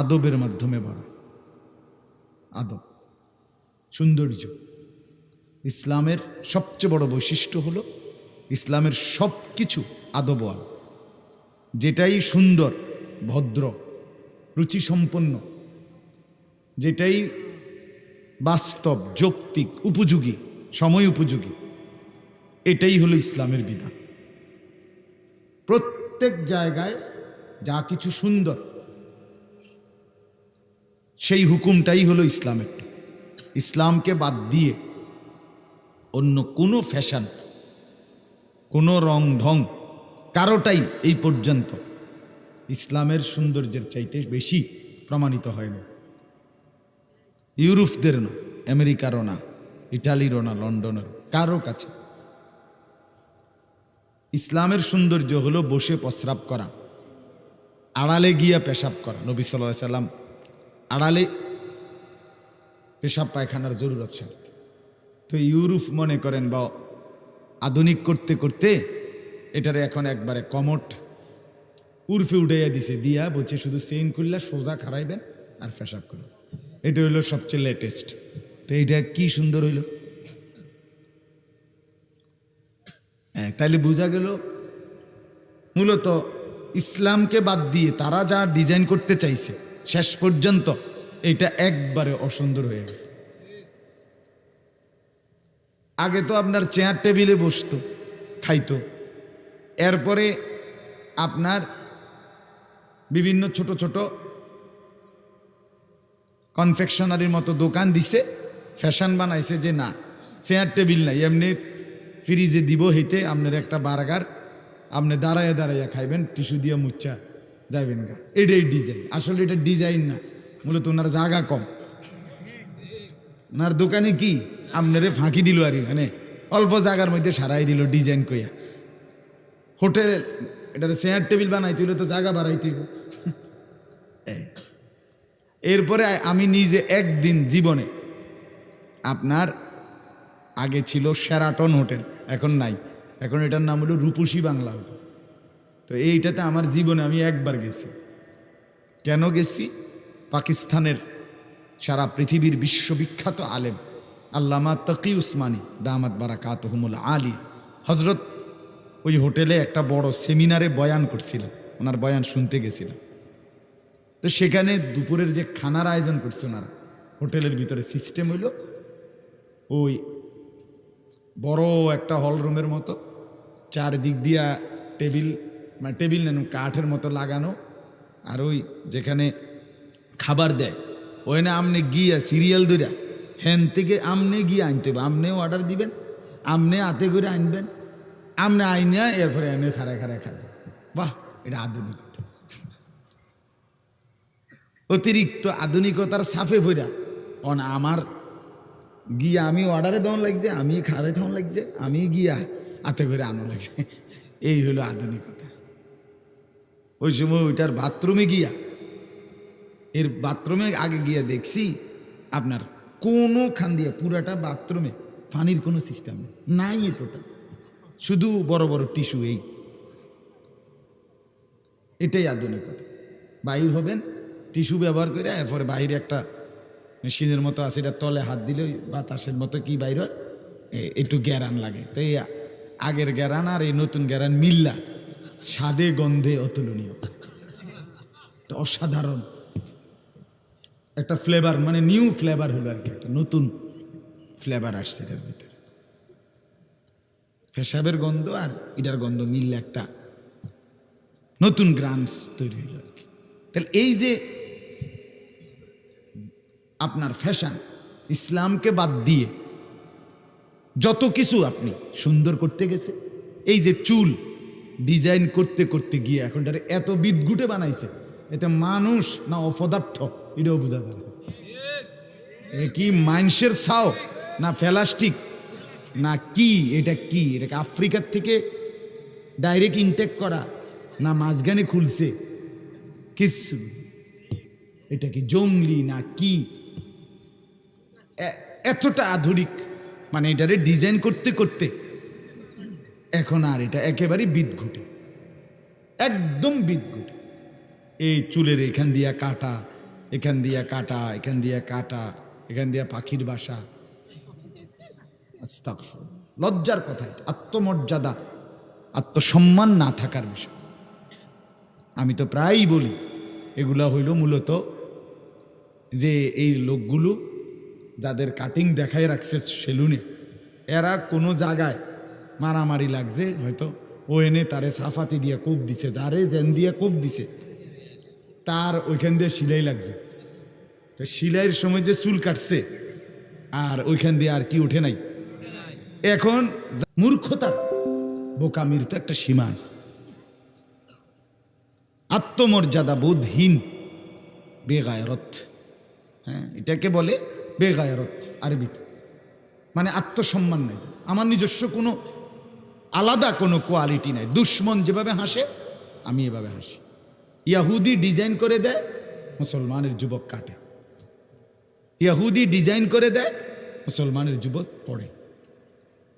আদবের মাধ্যমে ভরা। আদব, সৌন্দর্য। ইসলামের সবচেয়ে বড় বৈশিষ্ট্য হলো ইসলামের সব কিছু আদবওয়ালা। যেটাই সুন্দর, ভদ্র, রুচিসম্পন্ন, যেটাই বাস্তব, যৌক্তিক, উপযোগী, সময় উপযোগী, এটাই হলো ইসলামের বিধান। প্রত্যেক জায়গায় যা কিছু সুন্দর, সেই হুকুমটাই হলো ইসলামের। ইসলামকে বাদ দিয়ে অন্য কোনো ফ্যাশন, কোনো রং ঢং কারোটাই এই পর্যন্ত ইসলামের সৌন্দর্যের চাইতে বেশি প্রমাণিত হয়নি। ইউরোপদের না, আমেরিকারও না, ইটালিরও না, লন্ডনের কারো কাছে। ইসলামের সৌন্দর্য হলো বসে প্রস্রাব করা, আড়ালে গিয়া পেশাব করা। নবী সাল্লাল্লাহু আলাইহি সাল্লাম আড়ালে পেশাব পায়খানার জরুরত সারত। তো ইউরোপ মনে করেন বা আধুনিক করতে করতে এটারে এখন একবারে কমট উর্ফে উঠাইয়া দিছে, দিয়া বলছে শুধু চেইন করলে সোজা খারাইবেন আর পেশাব করবেন। এটা হইলো সবচেয়ে লেটেস্ট। তো এইটা কি সুন্দর হইল। হ্যাঁ, তাইলে বোঝা গেল মূলত ইসলামকে বাদ দিয়ে তারা যা ডিজাইন করতে চাইছে শেষ পর্যন্ত এটা একবারে অসুন্দর হয়ে গেছে। আগে তো আপনার চেয়ার টেবিলে বসতো, খাইতো, এরপরে আপনার বিভিন্ন ছোট ছোট কনফেকশনারির মতো দোকান দিছে, ফ্যাশন বানাইছে যে না চেয়ার টেবিল নাই, এমনি ফ্রিজে দিব হইতে আপনার একটা বার্গার আপনি দাঁড়াইয়া দাঁড়াইয়া খাইবেন, টিস্যু দিয়ে মুচ্ছা যাইবেন গা। এটাই ডিজাইন। আসলে এটা ডিজাইন না, মূলত ওনার জায়গা কম। ওনার দোকানে কি আপনারে ফাঁকি দিল আর এখানে অল্প জায়গার মধ্যে সারাই দিল ডিজাইন কইয়া। হোটেল এটা চেয়ার টেবিল বানাইতে হইলে তো জায়গা বাড়াইতে হইব। এরপরে আমি নিজে একদিন জীবনে আপনার আগে ছিল শেরাটন হোটেল, এখন নাই, এখন এটার নাম হলো রূপসী বাংলা হোটেল। তো এইটাতে আমার জীবনে আমি একবার গেছি। কেন গেছি? পাকিস্তানের সারা পৃথিবীর বিশ্ববিখ্যাত আলেম আল্লামা তকি উসমানী দামাত বারাকাতুহুমুল আলী হজরত ওই হোটেলে একটা বড় সেমিনারে বয়ান করছিলেন, ওনার বয়ান শুনতে গেছিলাম। তো সেখানে দুপুরের যে খানার আয়োজন করছে ওনারা, হোটেলের ভিতরে সিস্টেম হইল ওই বড় একটা হল রুমের মতো, চারদিক দিয়া টেবিল, মানে টেবিল নেন কাঠের মতো লাগানো, আর ওই যেখানে খাবার দেয় ওখানে আমনে গিয়া সিরিয়াল ধরিয়া হ্যান থেকে আমনে গিয়ে আনতে হবে, আমনেও অর্ডার দিবেন, আমনে হাতে করে আনবেন, আমনে আইনিয়া এরপরে এনে খাড়ায় খাড়ায় খাবেন। বাহ, এটা আধুনিকতা, অতিরিক্ত আধুনিকতার সাফে ভইরা। অন আমার গিয়া আমি অর্ডারে দেওয়ান লাগছে, আমি খাড়াই দেওয়ান লাগছে, আমি গিয়া হাতে করে আনো লাগছে। এই হলো আধুনিকতা। ওই সময় ওইটার বাথরুমে গিয়া, এর বাথরুমে আগে গিয়া দেখছি আপনার কোনো খান দিয়ে পুরাটা বাথরুমে পানির কোনো সিস্টেম নাই, এ টোটাল শুধু বড় বড় টিস্যু। এটাই আধুনিকতা। বাহির হবেন টিস্যু ব্যবহার করে, এরপরে বাহিরে একটা মেশিনের মতো আছে, এটা তলে হাত দিলে বাতাসের মতো কি বাইর হয়, একটু গ্যারান লাগে। তো এই আগের গ্যারান আর এই নতুন গ্যারান মিল্লা স্বাদে গন্ধে অতুলনীয়, অসাধারণ একটা ফ্লেভার, মানে নিউ ফ্লেভার হলো আর কি, একটা নতুন ফ্লেভার আসছে এটার ভিতরে। পেশাবের গন্ধ আর এটার গন্ধ মিললে একটা নতুন গ্রান্স তৈরি হলো আর কি। তাহলে এই যে আপনার ফ্যাশন, ইসলামকে বাদ দিয়ে যত কিছু আপনি সুন্দর করতে গেছে, এই যে চুল ডিজাইন করতে করতে গিয়ে এখন এত বিদঘুটে বানাইছে, এতে মানুষ না অপদার্থ এটাও বোঝা যাবে। এ কি মানুষের ছাও না প্লাস্টিক না কি? এটা কি? এটাকে আফ্রিকার থেকে ডাইরেক্ট ইনটেক করা না মাঝখানে খুলছে কিছু? এটা কি জঙ্গলি না কি? এতটা আধুনিক, মানে এটারে ডিজাইন করতে করতে এখন আর এটা একেবারে বিদঘুটে, একদম বিদঘুটে। এই চুলের এখান দিয়া কাটা, এখান দিয়া কাটা, এখান দিয়া কাটা, এখান দিয়া পাখির বাসা। আস্তাগফিরুল্লাহ, লজ্জার কথা। এটা আত্মমর্যাদা, আত্মসম্মান না থাকার বিষয়। আমি তো প্রায়ই বলি এগুলা হইল মূলত যে এই লোকগুলো যাদের কাটিং দেখায় রাখছে সেলুনে, এরা কোনো জায়গায় মারামারি লাগছে হয়তো, ও এনে তারে সাফাতি দিয়ে কোপ দিছে, যারে জেন দিয়ে কোপ দিছে তার ওইখান দিয়ে সিলাই লাগছে, তো সিলাইয়ের সময় যে চুল কাটছে আর ওইখান দিয়ে আর কি উঠে নাই। এখন মূর্খতার বোকামির তো একটা সীমা আছে। আত্মমর্যাদা বোধহীন বেগায়রত, হ্যাঁ এটাকে বলে বেগায়রত আরবিতে, মানে আত্মসম্মান নাই, আমার নিজস্ব কোনো আলাদা কোনো কোয়ালিটি নাই। দুশ্মন যেভাবে হাসে আমি এভাবে হাসি। ইয়াহুদি ডিজাইন করে দেয়, মুসলমানের যুবক কাটে। ইয়াহুদি ডিজাইন করে দেয়, মুসলমানের যুবক পড়ে।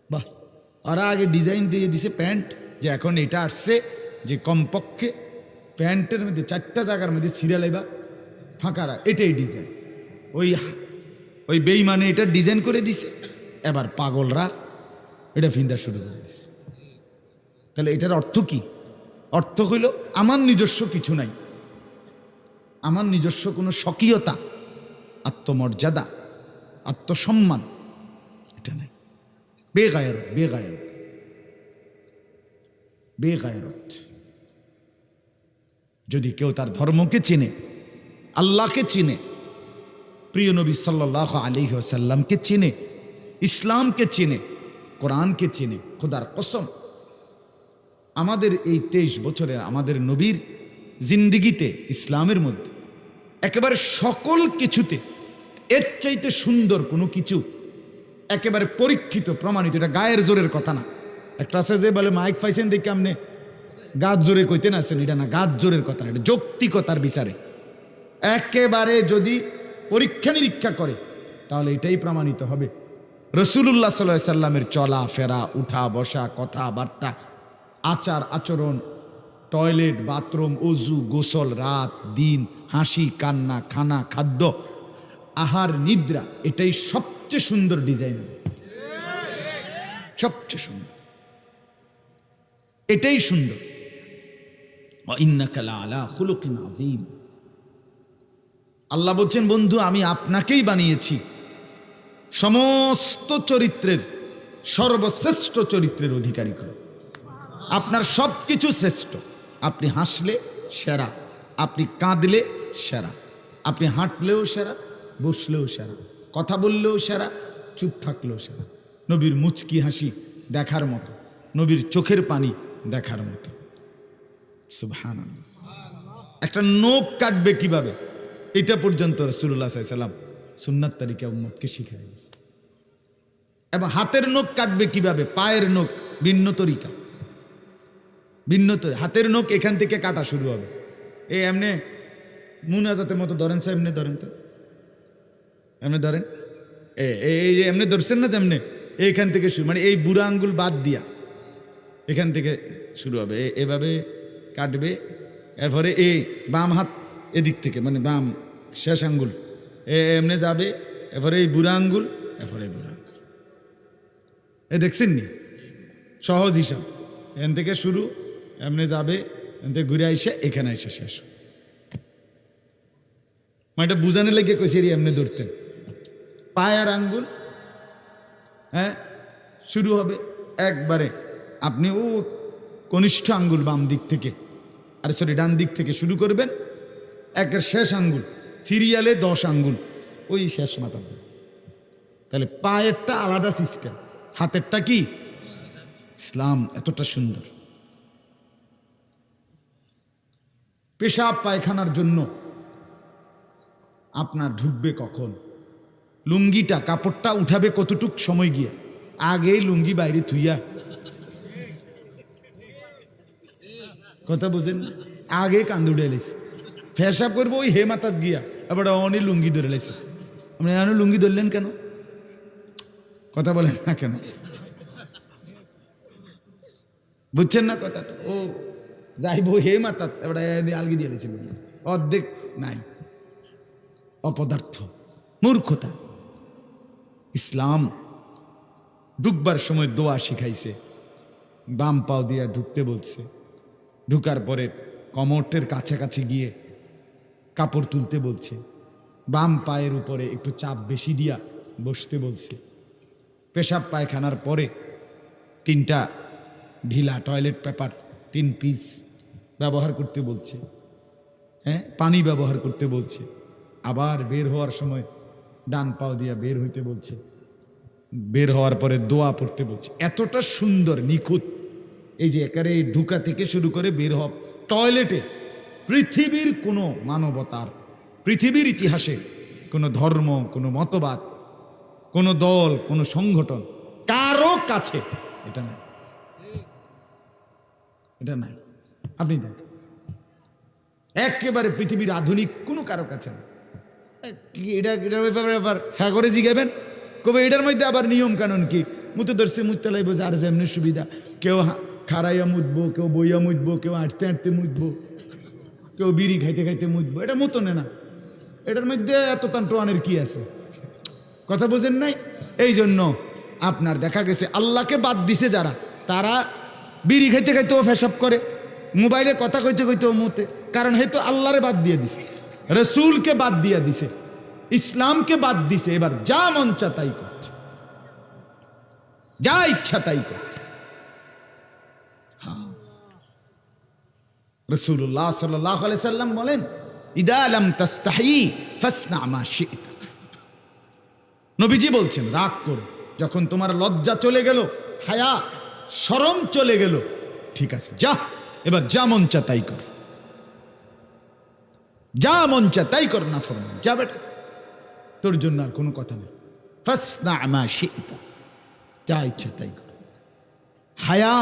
বাহ, ওরা আগে ডিজাইন দিয়ে দিছে প্যান্ট, যে এখন এটা আসছে যে কমপক্ষে প্যান্টের মধ্যে 4টা জায়গার মধ্যে ছিঁড়ালাইবা ফাঁকা রাখ, এটাই ডিজাইন। ওই বেঈমানে এটা ডিজাইন করে দিছে, এবার পাগলরা এটা ফিন্দা শুরু করে দিছে। তাহলে এটার অর্থ কি? অর্থ হইল আমার নিজস্ব কিছু নাই, আমার নিজস্ব কোনো স্বকীয়তা, আত্মমর্যাদা, আত্মসম্মান এটা নাই। বেগায়রত, বেগায়রত, বেগায়রত। যদি কেউ তার ধর্মকে চিনে, আল্লাহকে চিনে, প্রিয় নবী সাল্লাল্লাহু আলাইহি ওয়াসাল্লামকে চিনে, ইসলামকে চিনে, কোরআনকে চিনে, খোদার কসম আমাদের এই 23 বছরের আমাদের নবীর জিন্দিগিতে, ইসলামের মধ্যে একেবারে সকল কিছুতে এর চাইতে সুন্দর কোনো কিছু, একেবারে পরীক্ষিত প্রমাণিত, এটা গায়ের জোরের কথা না। একটা আছে যে বলে মাইক পাইছেন দেখে আপনি গাছ জোরে কইতেন আছেন, এটা না, গাছ জোরের কথা না, এটা যৌক্তিকতার বিচারে একেবারে যদি পরীক্ষা নিরীক্ষা করে তাহলে এটাই প্রমাণিত হবে। রাসূলুল্লাহ সাল্লাল্লাহু আলাইহি সাল্লামের চলা ফেরা, উঠা বসা, কথাবার্তা, আচার আচরণ, টয়লেট, বাথরুম, অজু, গোসল, রাত দিন, হাসি কান্না, খানা খাদ্য, আহার নিদ্রা, এটাই সবচেয়ে সুন্দর ডিজাইন, সবচেয়ে সুন্দর, এটাই সুন্দর। ওয়া ইন্নাকা লাআলা খুলুকিন আযীম। আল্লাহ বলছেন, বন্ধু আমি আপনাকেই বানিয়েছি সমস্ত চরিত্রের সর্বশ্রেষ্ঠ চরিত্রের অধিকারী করে। আপনার সব কিছু শ্রেষ্ঠ। আপনি হাসলে সেরা, আপনি কাঁদলে সেরা, আপনি হাঁটলেও সেরা, বসলেও সেরা, কথা বললেও সেরা, চুপ থাকলেও সেরা। নবীর মুচকি হাসি দেখার মতো, নবীর চোখের পানি দেখার মতো। সুবহানাল্লাহ। একটা নখ কাটবে কিভাবে এটা পর্যন্ত রাসূলুল্লাহ সাল্লাল্লাহু আলাইহি ওয়াসাল্লাম সুন্নাত তরিকা উম্মতকে শিখিয়ে দিয়েছে। এবং হাতের নখ কাটবে কিভাবে, পায়ের নখ ভিন্ন তরিকা, ভিন্ন তরিকা। হাতের নখ এখান থেকে কাটা শুরু হবে, এই এমনি মুনাজাতের মতো ধরেন, এমনি ধরেন, তো এমনি ধরেন, এই এমনি ধরছেন না, যেমনি এইখান থেকে শুরু, মানে এই বুড়া আঙ্গুল বাদ দিয়া এখান থেকে শুরু হবে, এভাবে কাটবে। এরপরে এই বাম হাত এদিক থেকে, মানে বাম শেষ আঙ্গুল এমনি যাবে, এরপরে এই বুড়া আঙ্গুল, এরপরে এই বুড়া আঙ্গুল। এ দেখছেন নি? সহজ হিসাব, এখান থেকে শুরু, এমনি যাবে, এখান থেকে ঘুরে আইসে এখানে এসে শেষ। মানে এটা বুঝানো লেগে কইছে এমনি ধরতেন। পায়ের আঙ্গুল, হ্যাঁ, শুরু হবে একবারে, আপনি ও কনিষ্ঠ আঙ্গুল বাম দিক থেকে, আরে সরি ডান দিক থেকে শুরু করবেন, একের শেষ আঙ্গুল সিরিয়ালে 10 আঙ্গুল, ওই শেষ মাথা যায়। তাহলে পায়েরটা আলাদা সিস্টেম, হাতেরটা কি? ইসলাম এতটা সুন্দর। পেশাব পায়খানার জন্য আপনার ঢুকবে কখন, লুঙ্গিটা কাপড়টা উঠাবে কতটুক সময় গিয়ে, আগেই লুঙ্গি বাইরে থুইয়া, কথা বুঝেন, আগে কান্দু উঠে এলেছে, পেশাব করবো ওই হে মাথাত গিয়া, এবার অনেক লুঙ্গি ধরে লেছে। আপনি এমন লুঙ্গি ধরলেন কেন? কথা বলেন না কেন? বুঝছেন না কথাটা? ও যাইবো হে মাথাত, এবার আলগি দিয়ে লেছে, অর্ধেক নাই, অপদার্থ, মূর্খতা। ইসলাম ঢুকবার সময় দোয়া শিখাইছে, বাম পাও দিয়া ঢুকতে বলছে, ঢুকার পরে কমরের কাছাকাছি গিয়ে কাপড় তুলতে বলছে, বাম পায়ের উপরে একটু চাপ বেশি দিয়া বসতে বলছে, পেশাব পায়খানার পরে 3টা ঢিলা টয়লেট পেপার 3 পিস ব্যবহার করতে বলছে, হ্যাঁ, পানি ব্যবহার করতে বলছে, আবার বের হওয়ার সময় ডান পাও দিয়া বের হইতে বলছে, বের হওয়ার পরে দোয়া পড়তে বলছে। এতটা সুন্দর নিখুঁত, এই যে একারে ঢুকা থেকে শুরু করে বের হওয়া টয়লেটে, পৃথিবীর কোনো মানবতার, পৃথিবীর ইতিহাসে কোনো ধর্ম, কোনো মতবাদ, কোনো দল, কোনো সংগঠন কারো কাছে এটা নাই, এটা নাই। আপনি দেখেন একেবারে পৃথিবীর আধুনিক কোনো কারো কাছে না। এটার ব্যাপার হ্যাঁ করে জিগাবেন, কবে এটার মধ্যে আবার নিয়ম কানুন কি, মুতে ধরছে মুততে লাগব, যার যেমনি সুবিধা, কেউ খাড়াইয়া মুতবো, কেউ বইয়া মুতবো, কেউ হাঁটতে হাঁটতে মুতবো, কেউ বিড়ি খাইতে খাইতে মুতবো, এটা মতো না। এটার মধ্যে এত তান্ত্রণের কি আছে, কথা বোঝেন নাই? এই জন্য আপনার দেখা গেছে আল্লাহকে বাদ দিছে যারা, তারা বিড়ি খাইতে খাইতেও ফেসাব করে, মোবাইলে কথা কইতে কইতেও মুতে, কারণ হয়তো আল্লাহরে বাদ দিয়ে দিছে, রসুলকে বাদ দিয়ে দিছে, ইসলামকে বাদ দিছে। এবার যা মন চা তাই করছে, যা ইচ্ছা তাই করছে। রাসূলুল্লাহ সাল্লাল্লাহু আলাইহি সাল্লাম বলেন, ইদা লাম তাস্তাহি ফাসনা মা শি'তা। নবীজি বলছেন, রাগ করো, যখন তোমার লজ্জা চলে গেল, হায়া শরম চলে গেল, ঠিক আছে, যা এবার যা মন চা তাই কর, যা মন চা তাই কর, না ফরমান, যা বেটা, তোর জন্য আর কোনো কথা নেই। ফাসনা মা শি'তা, যা ইচ্ছা তাই কর। হায়া